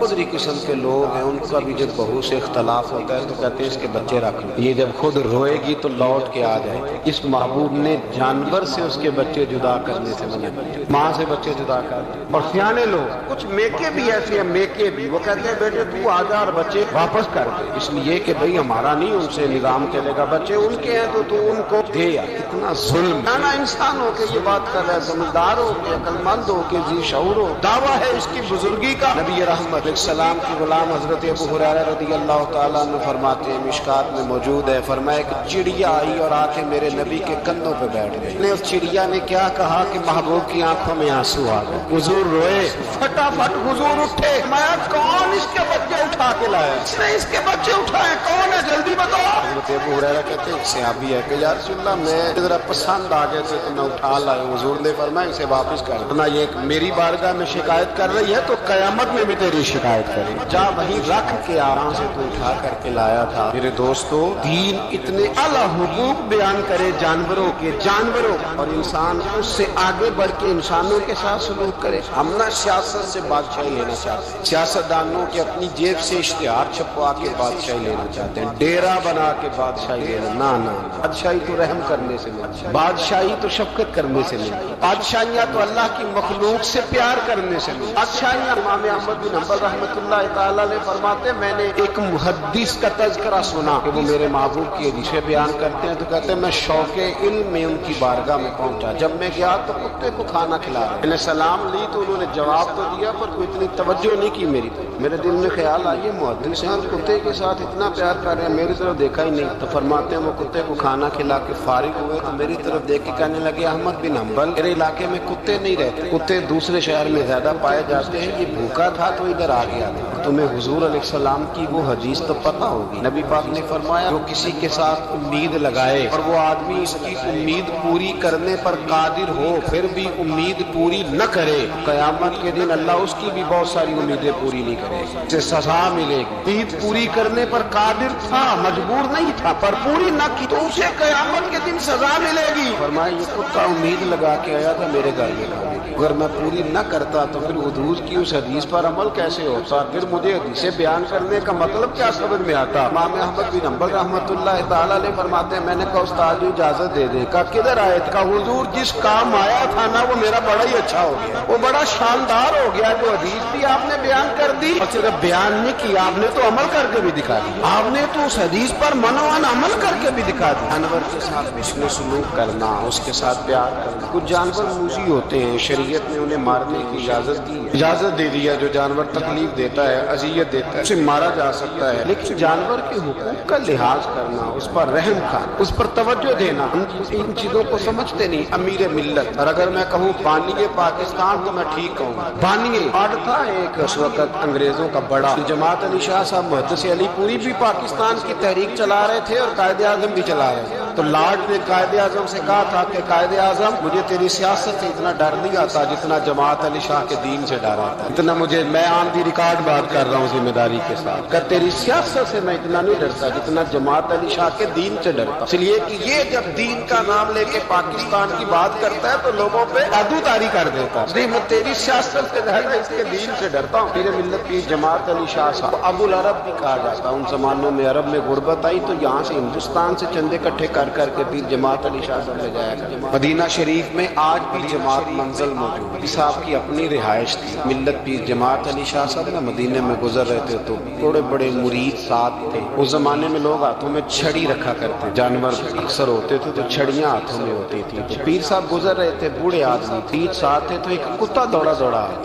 قدری قسم کے لوگ ہیں، ان کا بھی جب بہو سے اختلاف ہوتا ہے تو کہتے ہیں اس کے بچے رکھ لو، یہ جب خود روئے گی تو لوٹ کے آ جائے گی۔ اس محبوب نے جانور سے اس کے بچے جدا کرنے سے منع کیا، ماں سے بچے جدا کر دیں۔ اور سیانے لوگ، کچھ میکے بھی ایسے ہیں، میکے بھی وہ کہتے ہیں بیٹے تو آ جا اور بچے واپس کر دے، اس لیے کہ بھئی ہمارا نہیں ان سے نظام چلے گا، بچے ان کے ہیں تو ان کو دے۔ اتنا ظلم ہے، انسان ہو کے یہ بات کر رہا ہے، سمجھدار ہو کے، عقل مند ہو کے، ذی شعور ہو، دعویٰ ہے اس کی بزرگی کا۔ نبی رحمت علیہ السلام کی غلام حضرت ابو ہریرہ رضی اللہ تعالیٰ عنہ فرماتے ہیں، مشکات میں موجود ہے، فرمایا کہ چڑیا آئی اور آ کے میرے نبی کے کندھوں پہ بیٹھ گئی۔ اس چڑیا نے کیا کہا کہ محبوب کی آنکھوں میں آنسو آ گئے، حضور روئے، فٹافٹ حضور اٹھے، میں کون اس کے بچے اٹھا کے لایا؟ اس نے اس کے بچے اٹھائے، کون ہے جلدی بتاؤ۔ حضرت ابو ہریرہ کہتے ہیں صحابی ہے کہ یا رسول اللہ میں ذرا پسند آ گئے تھے تو میں اٹھا لایا، حضور نے فرمایا اسے واپس کر دو، نہ یہ میری بارگاہ میں شکایت کر رہی ہے تو قیامت میں بھی تیری شکایت کرے، جا وہیں رکھ کے آرام سے تو اٹھا کر کے لایا تھا۔ میرے دوستو، دین اتنے اعلیٰ حقوق بیان کرے جانوروں کے، اور انسان اس سے آگے بڑھ کے انسانوں کے ساتھ سلوک کرے۔ ہم نہ سیاست سے بادشاہی لینا چاہتے ہیں، سیاستدانوں کے اپنی جیب سے اشتہار چھپوا کے بادشاہی لینا چاہتے ہیں، ڈیرا بنا کے بادشاہی لینا، نہ بادشاہی تو رحم کرنے سے ملتی ہے، بادشاہی تو شفقت کرنے سے ملتی ہے، بادشاہیاں تو اللہ کی مخلوق سے پیار کرنے سے ملتی ہے۔ بادشاہیاں، امام احمد بن حنبل رحمۃ اللہ تعالیٰ نے فرماتے ہیں میں نے ایک محدث کا تذکرہ سنا کہ وہ میرے محبوب کی حدیثیں بیان کرتے ہیں تو کہتے ہیں میں شوق علم میں ان کی بارگاہ میں پہنچا، جب میں گیا تو کتے کو کھانا کھلا رہے، میں نے سلام لی تو انہوں نے جواب تو دیا پر کوئی اتنی توجہ نہیں کی میری طرف۔ میرے دل میں خیال آئی محدث ہیں کتے کے ساتھ اتنا پیار کر رہے ہیں، میری طرف دیکھا ہی نہیں۔ تو فرماتے ہیں وہ کتے کو کھانا کھلا کے فارغ ہوئے تو میری طرف دیکھ کے کہنے لگے احمد بن حنبل میرے علاقے میں کتے نہیں رہتے، کتے دوسرے شہر میں زیادہ پائے جاتے ہیں، یہ بھوکا تھا تو ادھر آ گیا تھا۔ تمہیں حضور علیہ السلام کی وہ حدیث تو پتہ ہوگی، نبی پاک نے فرمایا جو کسی کے ساتھ امید لگائے اور وہ آدمی اس کی امید پوری کرنے پر قادر ہو پھر بھی امید پوری نہ کرے، قیامت کے دن اللہ اس کی بھی بہت ساری امیدیں پوری نہیں کرے گا، اسے سزا ملے گی۔ امید پوری کرنے پر قادر تھا، مجبور نہیں تھا، پر پوری نہ کی تو اسے قیامت کے دن سزا ملے گی۔ فرمایا یہ کتا امید لگا کے آیا تھا میرے گھر میں کھانے کی، اگر میں پوری نہ کرتا تو پھر حضور کی اس حدیث پر عمل کیسے ہوتا، پھر مجھے حدیثیں بیان کرنے کا مطلب کیا سمجھ میں آتا۔ امام احمد بن حنبل رحمۃ اللہ تعالیٰ علیہ فرماتے ہیں میں نے کہا استاد اجازت دے دیں، کہا کدھر آئے تھا؟ حضور جس کام آیا تھا نا وہ میرا بڑا ہی اچھا ہو گیا، وہ بڑا شاندار ہو گیا، جو حدیث بھی آپ نے بیان کر دی اور صرف بیان نہیں کی، آپ نے تو عمل کر کے بھی دکھا دی، آپ نے تو اس حدیث پر منوان عمل کر کے بھی دکھا دی۔ جانور کے ساتھ حسن سلوک کرنا، اس کے ساتھ پیار کرنا۔ کچھ جانور موذی ہوتے ہیں، شریعت نے انہیں مارنے کی اجازت دی ہے، اجازت دے دی ہے، جو جانور تکلیف دیتا ہے، اذیت دیتا ہے، اسے مارا جا سکتا ہے، لیکن جانور کے حقوق کا لحاظ کرنا، اس پر رحم کھانا، اس پر توجہ دینا، ان چیزوں کو سمجھتے نہیں۔ امیر ملت، اور اگر میں کہوں بانیے پاکستان تو میں ٹھیک کہوں گا، بانیے آرڈر تھا ایک اس وقت انگریزوں کا بڑا، جماعت علی شاہ صاحب محدث علی پوری بھی پاکستان کی تحریک چلا رہے تھے اور قائد اعظم بھی چلا رہے تھے۔ تو لارڈ نے قائد اعظم سے کہا تھا کہ قائد اعظم مجھے تیری سیاست سے اتنا ڈر نہیں آتا جتنا جماعت علی شاہ کے دین سے ڈر آتا، اتنا مجھے، میں آن دی ریکارڈ بات کر رہا ہوں ذمہ داری کے ساتھ، کہ تیری سیاست سے میں اتنا نہیں ڈرتا جتنا جماعت علی شاہ کے دین سے ڈرتا، اس لیے کہ یہ جب دین کا نام لے کے پاکستان کی بات کرتا ہے تو لوگوں پہ عدو تاری کر دیتا ہے، نہیں میں تیری سیاست سے ڈرتا، اس کے دین سے ڈرتا ہوں۔ پیر ملت کی جماعت علی شاہ صاحب ابو العرب بھی کہا جاتا، ان زمانوں میں عرب میں غربت آئی تو یہاں سے ہندوستان سے چندے اکٹھے کر کر کے پیر جماعت علی شاہ صاحب لے جایا کرتے۔ مدینہ شریف میں آج بھی جماعت منزل موجود ہے، صاحب کی اپنی رہائش تھی، ملت پیر جماعت علی شاہ صاحب نہ مدینے میں گزر رہے تھے تو بڑے بڑے مرید ساتھ تھے۔ اس زمانے میں لوگ ہاتھوں میں چھڑی رکھا کرتے، جانور اکثر ہوتے تھے تو چھڑیاں ہاتھوں میں ہوتی تھی، تو پیر صاحب گزر رہے تھے، بوڑھے آدمی، پیر ساتھ تھے تو ایک کتا دوڑا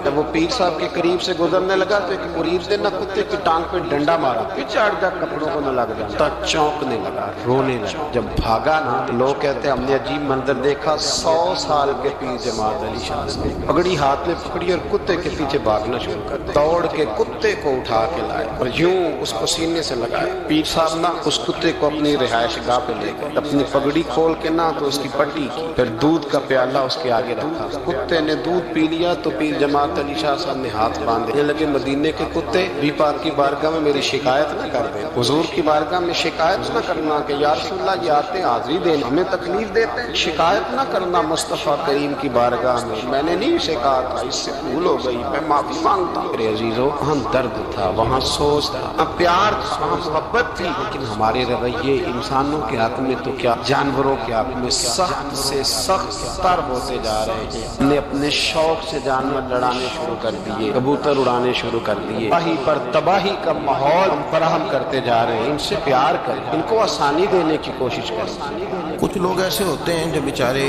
جب وہ پیر صاحب کے قریب سے گزرنے لگا تو ایک مرید نے نہ کتے کی ٹانگ پہ ڈنڈا مارا، پچاڑ جا کپڑوں کو نہ لگ جا، چونکنے لگا، رونے لگا، جب بھاگا نا تو لوگ کہتے ہیں ہم نے عجیب منظر دیکھا، 100 سال کے پیر جماعت علی شاہ سے پگڑی ہاتھ میں پکڑی اور کتے کے پیچھے بھاگنا شروع کر دیا، دوڑ کے کتے کو اٹھا کے لائے اور یوں اس کو سینے سے لگائے۔ پیر صاحب نا اس کتے کو اپنی رہائش گاہ پہ لے گئے، اپنی پگڑی کھول کے نا تو اس کی پٹی کی، پھر دودھ کا پیالہ اس کے آگے رکھا، کتے نے دودھ پی لیا تو پیر جماعت علی شاہ صاحب نے ہاتھ باندھے لگے، مدینے کے کتے بھی پاک کی بارگاہ میں میری شکایت نہ کر دیں، حضور کی بارگاہ میں شکایت نہ کرنا کہ یا رسول اللہ یہ آتے حاضری دینا ہمیں تکلیف دیتے ہیں، شکایت نہ کرنا مصطفیٰ کریم کی بارگاہ میں نے نہیں اسے کہا تھا، اس سے بھول ہو گئی، میں معافی مانگتا ہوں۔ میرے عزیزو وہاں درد تھا، وہاں سوز تھا، پیار تھا، وہاں محبت تھی، لیکن ہمارے رویے انسانوں کے حق میں تو کیا جانوروں کے حق میں سخت سے سخت تر ہوتے جا رہے ہیں۔ ہم نے اپنے شوق سے جانور لڑانے شروع کر دیے، کبوتر اڑانے شروع کر دیے، تباہی پر تباہی کا ماحول ہم فراہم کرتے جا رہے ہیں۔ ان سے پیار کریں، ان کو آسانی دینے کی کوشش کریں۔ کچھ لوگ ایسے ہوتے ہیں جو بیچارے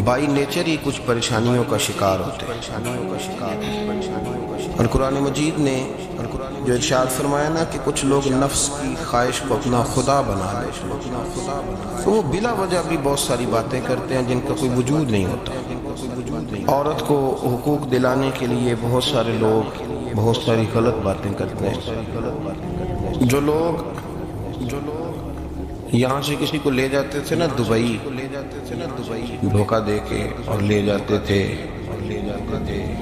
بائی نیچر ہی کچھ پریشانیوں کا شکار ہوتے ہیں، اور قرآن مجید نے جو ارشاد فرمایا نا کہ کچھ لوگ نفس کی خواہش کو اپنا خدا بنا لیتے ہیں، تو وہ بلا وجہ بھی بہت ساری باتیں کرتے ہیں جن کا کوئی وجود نہیں ہوتا۔ عورت کو حقوق دلانے کے لیے بہت سارے لوگ بہت ساری غلط باتیں کرتے ہیں۔ جو لوگ یہاں سے کسی کو لے جاتے تھے نا دبئی، دھوکہ دے کے اور لے جاتے تھے،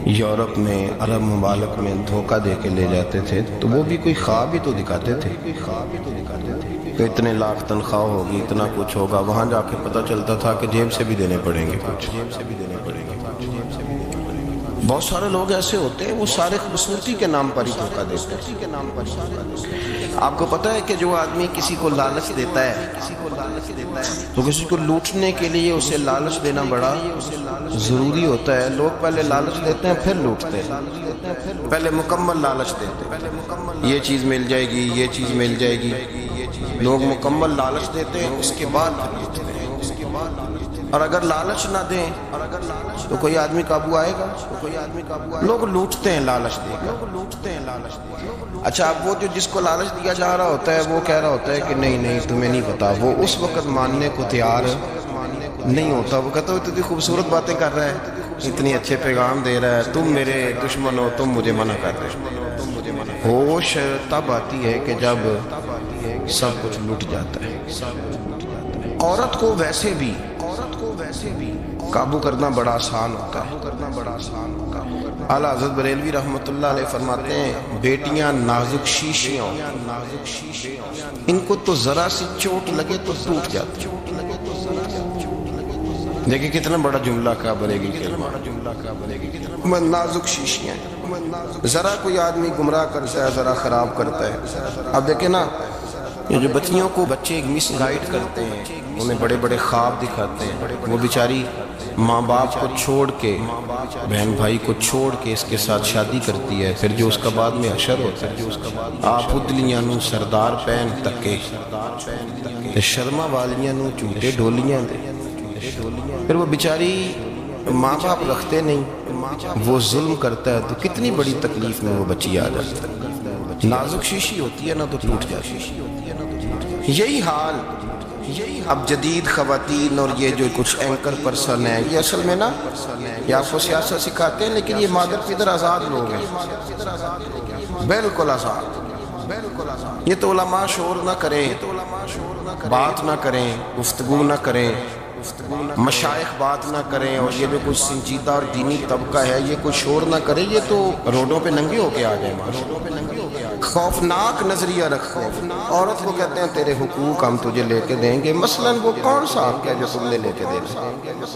یورپ میں عرب ممالک میں دھوکہ دے کے لے جاتے تھے، تو وہ بھی کوئی خواب ہی تو دکھاتے تھے کہ اتنے لاکھ تنخواہ ہوگی، اتنا کچھ ہوگا، وہاں جا کے پتہ چلتا تھا کہ جیب سے بھی دینے پڑیں گے کچھ۔ بہت سارے لوگ ایسے ہوتے ہیں وہ سارے خوبصورتی کے نام پر ہی دھوکہ دیتے ہیں۔ آپ کو پتہ ہے کہ جو آدمی کسی کو لالچ دیتا ہے تو کسی کو لوٹنے کے لیے اسے لالچ دینا بڑا ضروری ہوتا ہے۔ لوگ پہلے لالچ دیتے ہیں پھر لوٹتے ہیں، پہلے مکمل لالچ دیتے ہیں، یہ چیز مل جائے گی، یہ چیز مل جائے گی، لوگ مکمل لالچ دیتے ہیں، اس کے بعد پھر لوٹتے ہیں۔ اور اگر لالچ نہ دیں تو کوئی آدمی قابو آئے گا؟ لوگ لوٹتے ہیں لالچ دے کر۔ اچھا اب وہ جو جس کو لالچ دیا جا رہا ہوتا ہے وہ کہہ رہا ہوتا ہے کہ نہیں نہیں تمہیں نہیں پتا، وہ اس وقت ماننے کو تیار نہیں ہوتا، وہ کہتا ہے اتنی خوبصورت باتیں کر رہا ہے، اتنی اچھے پیغام دے رہا ہے، تم میرے دشمن ہو، تم مجھے منع کر رہے ہو۔ ہوش تب آتی ہے کہ جب سب کچھ لٹ جاتا ہے۔ عورت کو ویسے بھی قابو کرنا بڑا آسان ہوتا ہے۔ اعلیٰ حضرت بریلوی رحمۃ اللہ علیہ فرماتے ہیں بیٹیاں نازک شیشیاں، ان کو تو ذرا سی چوٹ لگے تو ٹوٹ جاتی۔ دیکھیں کتنا بڑا جملہ کہا بریلوی کلمہ، نازک شیشیاں، ذرا کوئی آدمی گمراہ کرتا ہے، ذرا خراب کرتا ہے۔ اب دیکھیں نا یہ جو بچیوں کو بچے مس گائیڈ کرتے ہیں، انہیں بڑے بڑے خواب دکھاتے ہیں، وہ بیچاری ماں باپ کو چھوڑ کے، بہن بھائی کو چھوڑ کے اس کے ساتھ شادی کرتی ہے، پھر جو اس کا بعد میں حشر ہوتا ہے، آپ ادلیاں نو سردار پہن تکے شرما والیاں نو چوٹے ڈولیاں دے، پھر وہ بیچاری ماں باپ رکھتے نہیں، وہ ظلم کرتا ہے تو کتنی بڑی تکلیف میں وہ بچی آ جاتی ہے۔ نازک شیشی ہوتی ہے نا تو ٹوٹ جاتی ہے۔ یہی حال اب جدید خواتین اور یہ جو کچھ اینکر پرسن ہیں، یہ اصل میں نا یہ آپ کو سیاست سکھاتے ہیں، لیکن یہ مادر پدر آزاد لوگ ہیں، بالکل آزاد۔ بالکل آزاد۔ یہ تو علماء شور نہ کریں، بات نہ کریں، گفتگو نہ کریں، مشائخ بات نہ کریں، اور یہ جو کچھ سنجیدہ اور دینی طبقہ ہے یہ کوئی شور نہ کرے، یہ تو روڈوں پہ ننگے ہو کے آ جائیں، خوفناک نظریہ رکھتے ہیں۔ عورت کو کہتے ہیں تیرے حقوق ہم تجھے لے کے دیں گے، مثلاً وہ کون سا حق ہے جو تم نے لے کے دینا؟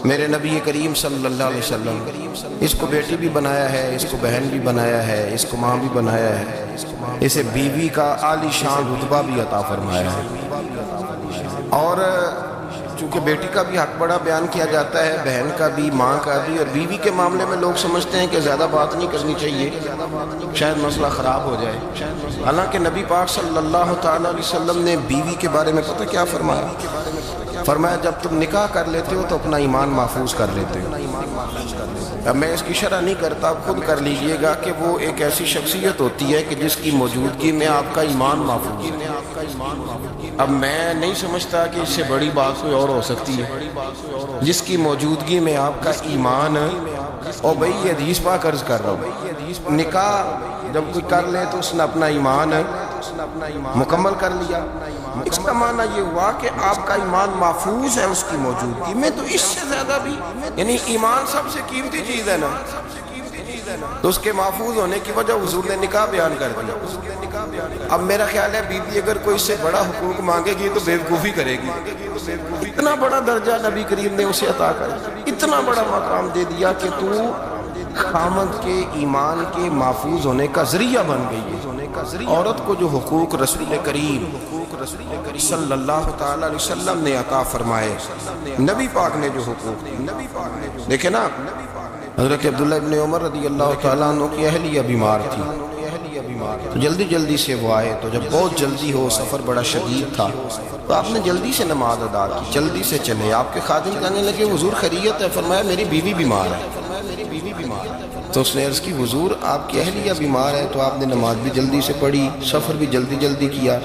میرے نبی کریم صلی اللہ علیہ وسلم اس کو بیٹی بھی بنایا ہے، اس کو بہن بھی بنایا ہے، اس کو ماں بھی بنایا ہے، اسے بیوی کا عالی شان رتبہ بھی عطا فرمایا ہے۔ اور چونکہ بیٹی کا بھی حق بڑا بیان کیا جاتا ہے، بہن کا بھی، ماں کا بھی، اور بیوی کے معاملے میں لوگ سمجھتے ہیں کہ زیادہ بات نہیں کرنی چاہیے، شاید مسئلہ خراب ہو جائے، حالانکہ نبی پاک صلی اللہ تعالیٰ علیہ وسلم نے بیوی کے بارے میں پتہ کیا فرمایا؟ فرمایا جب تم نکاح کر لیتے ہو تو اپنا ایمان محفوظ کر لیتے ہو۔ اب میں اس کی شرح نہیں کرتا، خود کر لیجئے گا کہ وہ ایک ایسی شخصیت ہوتی ہے کہ جس کی موجودگی میں آپ کا ایمان محفوظ ہے۔ اب میں نہیں سمجھتا کہ اس سے بڑی بات کوئی اور ہو سکتی ہے، جس کی موجودگی میں آپ کا ایمان، اور بھئی یہ حدیث پاک عرض کر رہا ہوں، نکاح جب کوئی کر لے تو اس نے اپنا ایمان مکمل کر لیا، اس کا معنی یہ ہوا کہ آپ کا ایمان محفوظ ہے اس کی موجودگی میں۔ تو اس سے زیادہ بھی، یعنی ایمان سب سے قیمتی چیز ہے نا، تو اس کے محفوظ ہونے کی وجہ حضور نے نکاح بیان کر دیا۔ اب میرا خیال ہے بیوی اگر کوئی سے بڑا حقوق مانگے گی تو بیوقوفی کرے گی۔ اتنا بڑا درجہ نبی کریم نے اسے عطا کر دیا، اتنا بڑا مقام دے دیا کہ تو خامد کے ایمان کے محفوظ ہونے کا ذریعہ بن گئی ہے۔ عورت کو جو حقوق رسول کریم صلی اللہ تعالی علیہ وسلم نے عطا فرمائے، نبی پاک نے جو حقوق دیکھیں نا، حضرت عبداللہ ابن عمر رضی اللہ تعالیٰ عنہ کی اہلیہ بیمار تھی، تو جلدی سے وہ آئے، تو جب بہت جلدی ہو، سفر بڑا شدید تھا، تو آپ نے جلدی سے نماز ادا کی، جلدی سے چلے۔ آپ کے خادم کہنے لگے حضور خیریت ہے؟ فرمایا میری بیوی بیمار ہے۔ تو اس نے عرض کی حضور آپ کی اہلیہ بیمار ہے، تو آپ نے نماز بھی جلدی سے پڑھی، سفر بھی جلدی کیا۔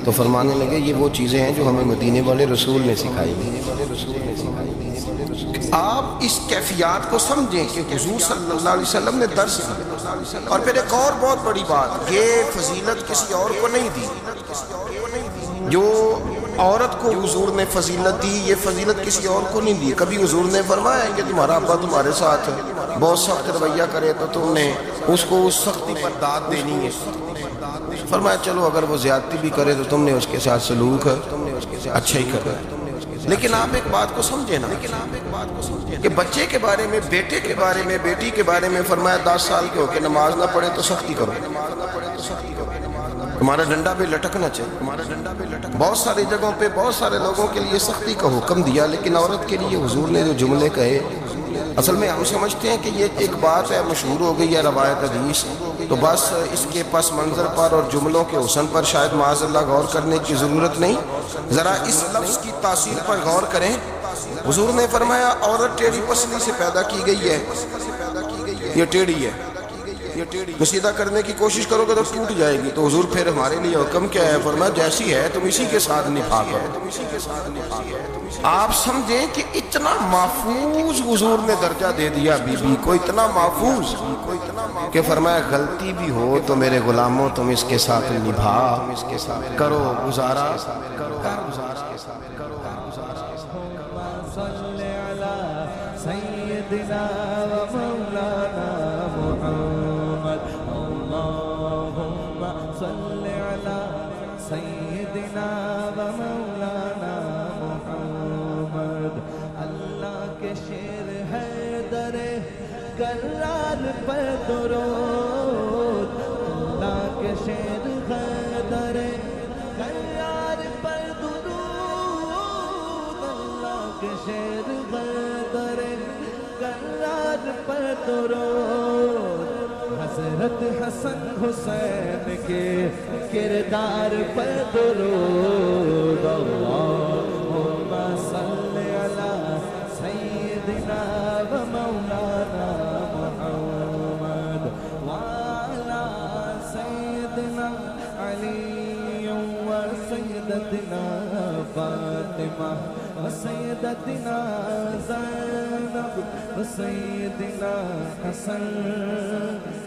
تو فرمانے لگے یہ وہ چیزیں ہیں جو ہمیں مدینے والے رسول نے سکھائی ہیں۔ آپ اس کیفیات کو سمجھیں کہ حضور صلی اللہ علیہ وسلم نے درس دی۔ اور پھر ایک اور بہت بڑی بات، یہ فضیلت کسی اور کو نہیں دی، جو عورت کو حضور نے فضیلت دی یہ فضیلت کسی اور کو نہیں دی۔ کبھی حضور نے فرمایا کہ تمہارا ابا تمہارے ساتھ بہت سخت رویہ کرے تو تم نے اس کو اس سختی پر داد دینی ہے۔ فرمایا چلو اگر وہ زیادتی بھی کرے تو تم نے اس کے ساتھ سلوک اچھا ہی کرنا ہے۔ لیکن آپ ایک بات کو سمجھے نا، کہ بچے کے بارے میں، بیٹے کے بارے میں، بیٹی کے بارے میں فرمایا 10 سال کے ہو کے نماز نہ پڑھے تو سختی کرو، تمہارا ڈنڈا بھی لٹکنا چاہیے۔ بہت ساری جگہوں پہ بہت سارے لوگوں کے لیے سختی کا حکم دیا، لیکن عورت کے لیے حضور نے جو جملے کہے، اصل میں ہم سمجھتے ہیں کہ یہ ایک بات ہے، مشہور ہو گئی ہے روایت حدیث، تو بس اس کے پس منظر پر اور جملوں کے حسن پر شاید معاذ اللہ غور کرنے کی ضرورت نہیں، ذرا اس لفظ کی تاثیر پر غور کریں۔ حضور نے فرمایا عورت ٹیڑھی پسلی سے پیدا کی گئی ہے، یہ ٹیڑھی ہے، سیدھا کرنے کی کوشش کرو گے تو ٹوٹ جائے گی۔ تو حضور پھر ہمارے لیے حکم کیا ہے؟ فرمایا جیسی ہے تم اسی کے ساتھ نبھا کرو۔ آپ سمجھیں کہ اتنا محفوظ حضور نے درجہ دے دیا بی بی کو، اتنا محفوظ کہ فرمایا غلطی بھی ہو تو میرے غلاموں تم اس کے ساتھ نبھا کرو، گزارا سيدنا ومولانا محمد اللهم صل على سيدنا ومولانا محمد اللہ کے شیر حیدر کرار پر درود اللہ کے شیر حیدر کرار پر درود اللہ کے شیر حیدر کرار پر درود حضرت حسن حسین کے کردار پر درود اللہم صل علی سیدنا و مولانا محمد وعلی سیدنا علی و سیدتنا فاطمہ وسيدتنا زينب وسيدنا حسن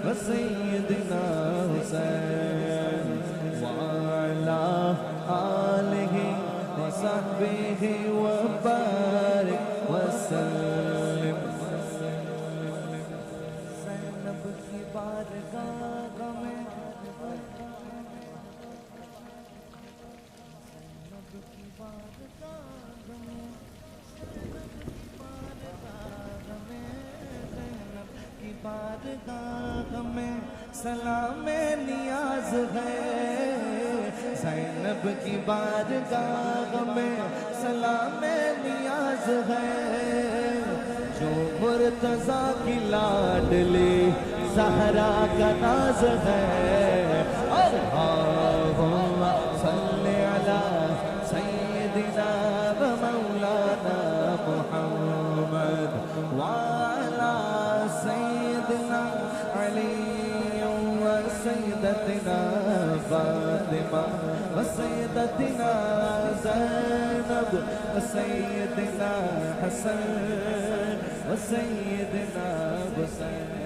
وسيدنا حسين وعلى آله وصحبه وبارك وسلم زینب کی بارگاہ میں بارگاہ میں سلام نیاز ہے زینب کی بارگاہ میں سلام نیاز ہے جو مرتضیٰ کی لاڈلی زہرا کا ناز ہے اللہم صلی علی سیدنا و مولانا محمد وعلی سیدنا علی وسیدتنا فاطمہ وسیدتنا زینب وسیدنا حسن وسیدنا حسین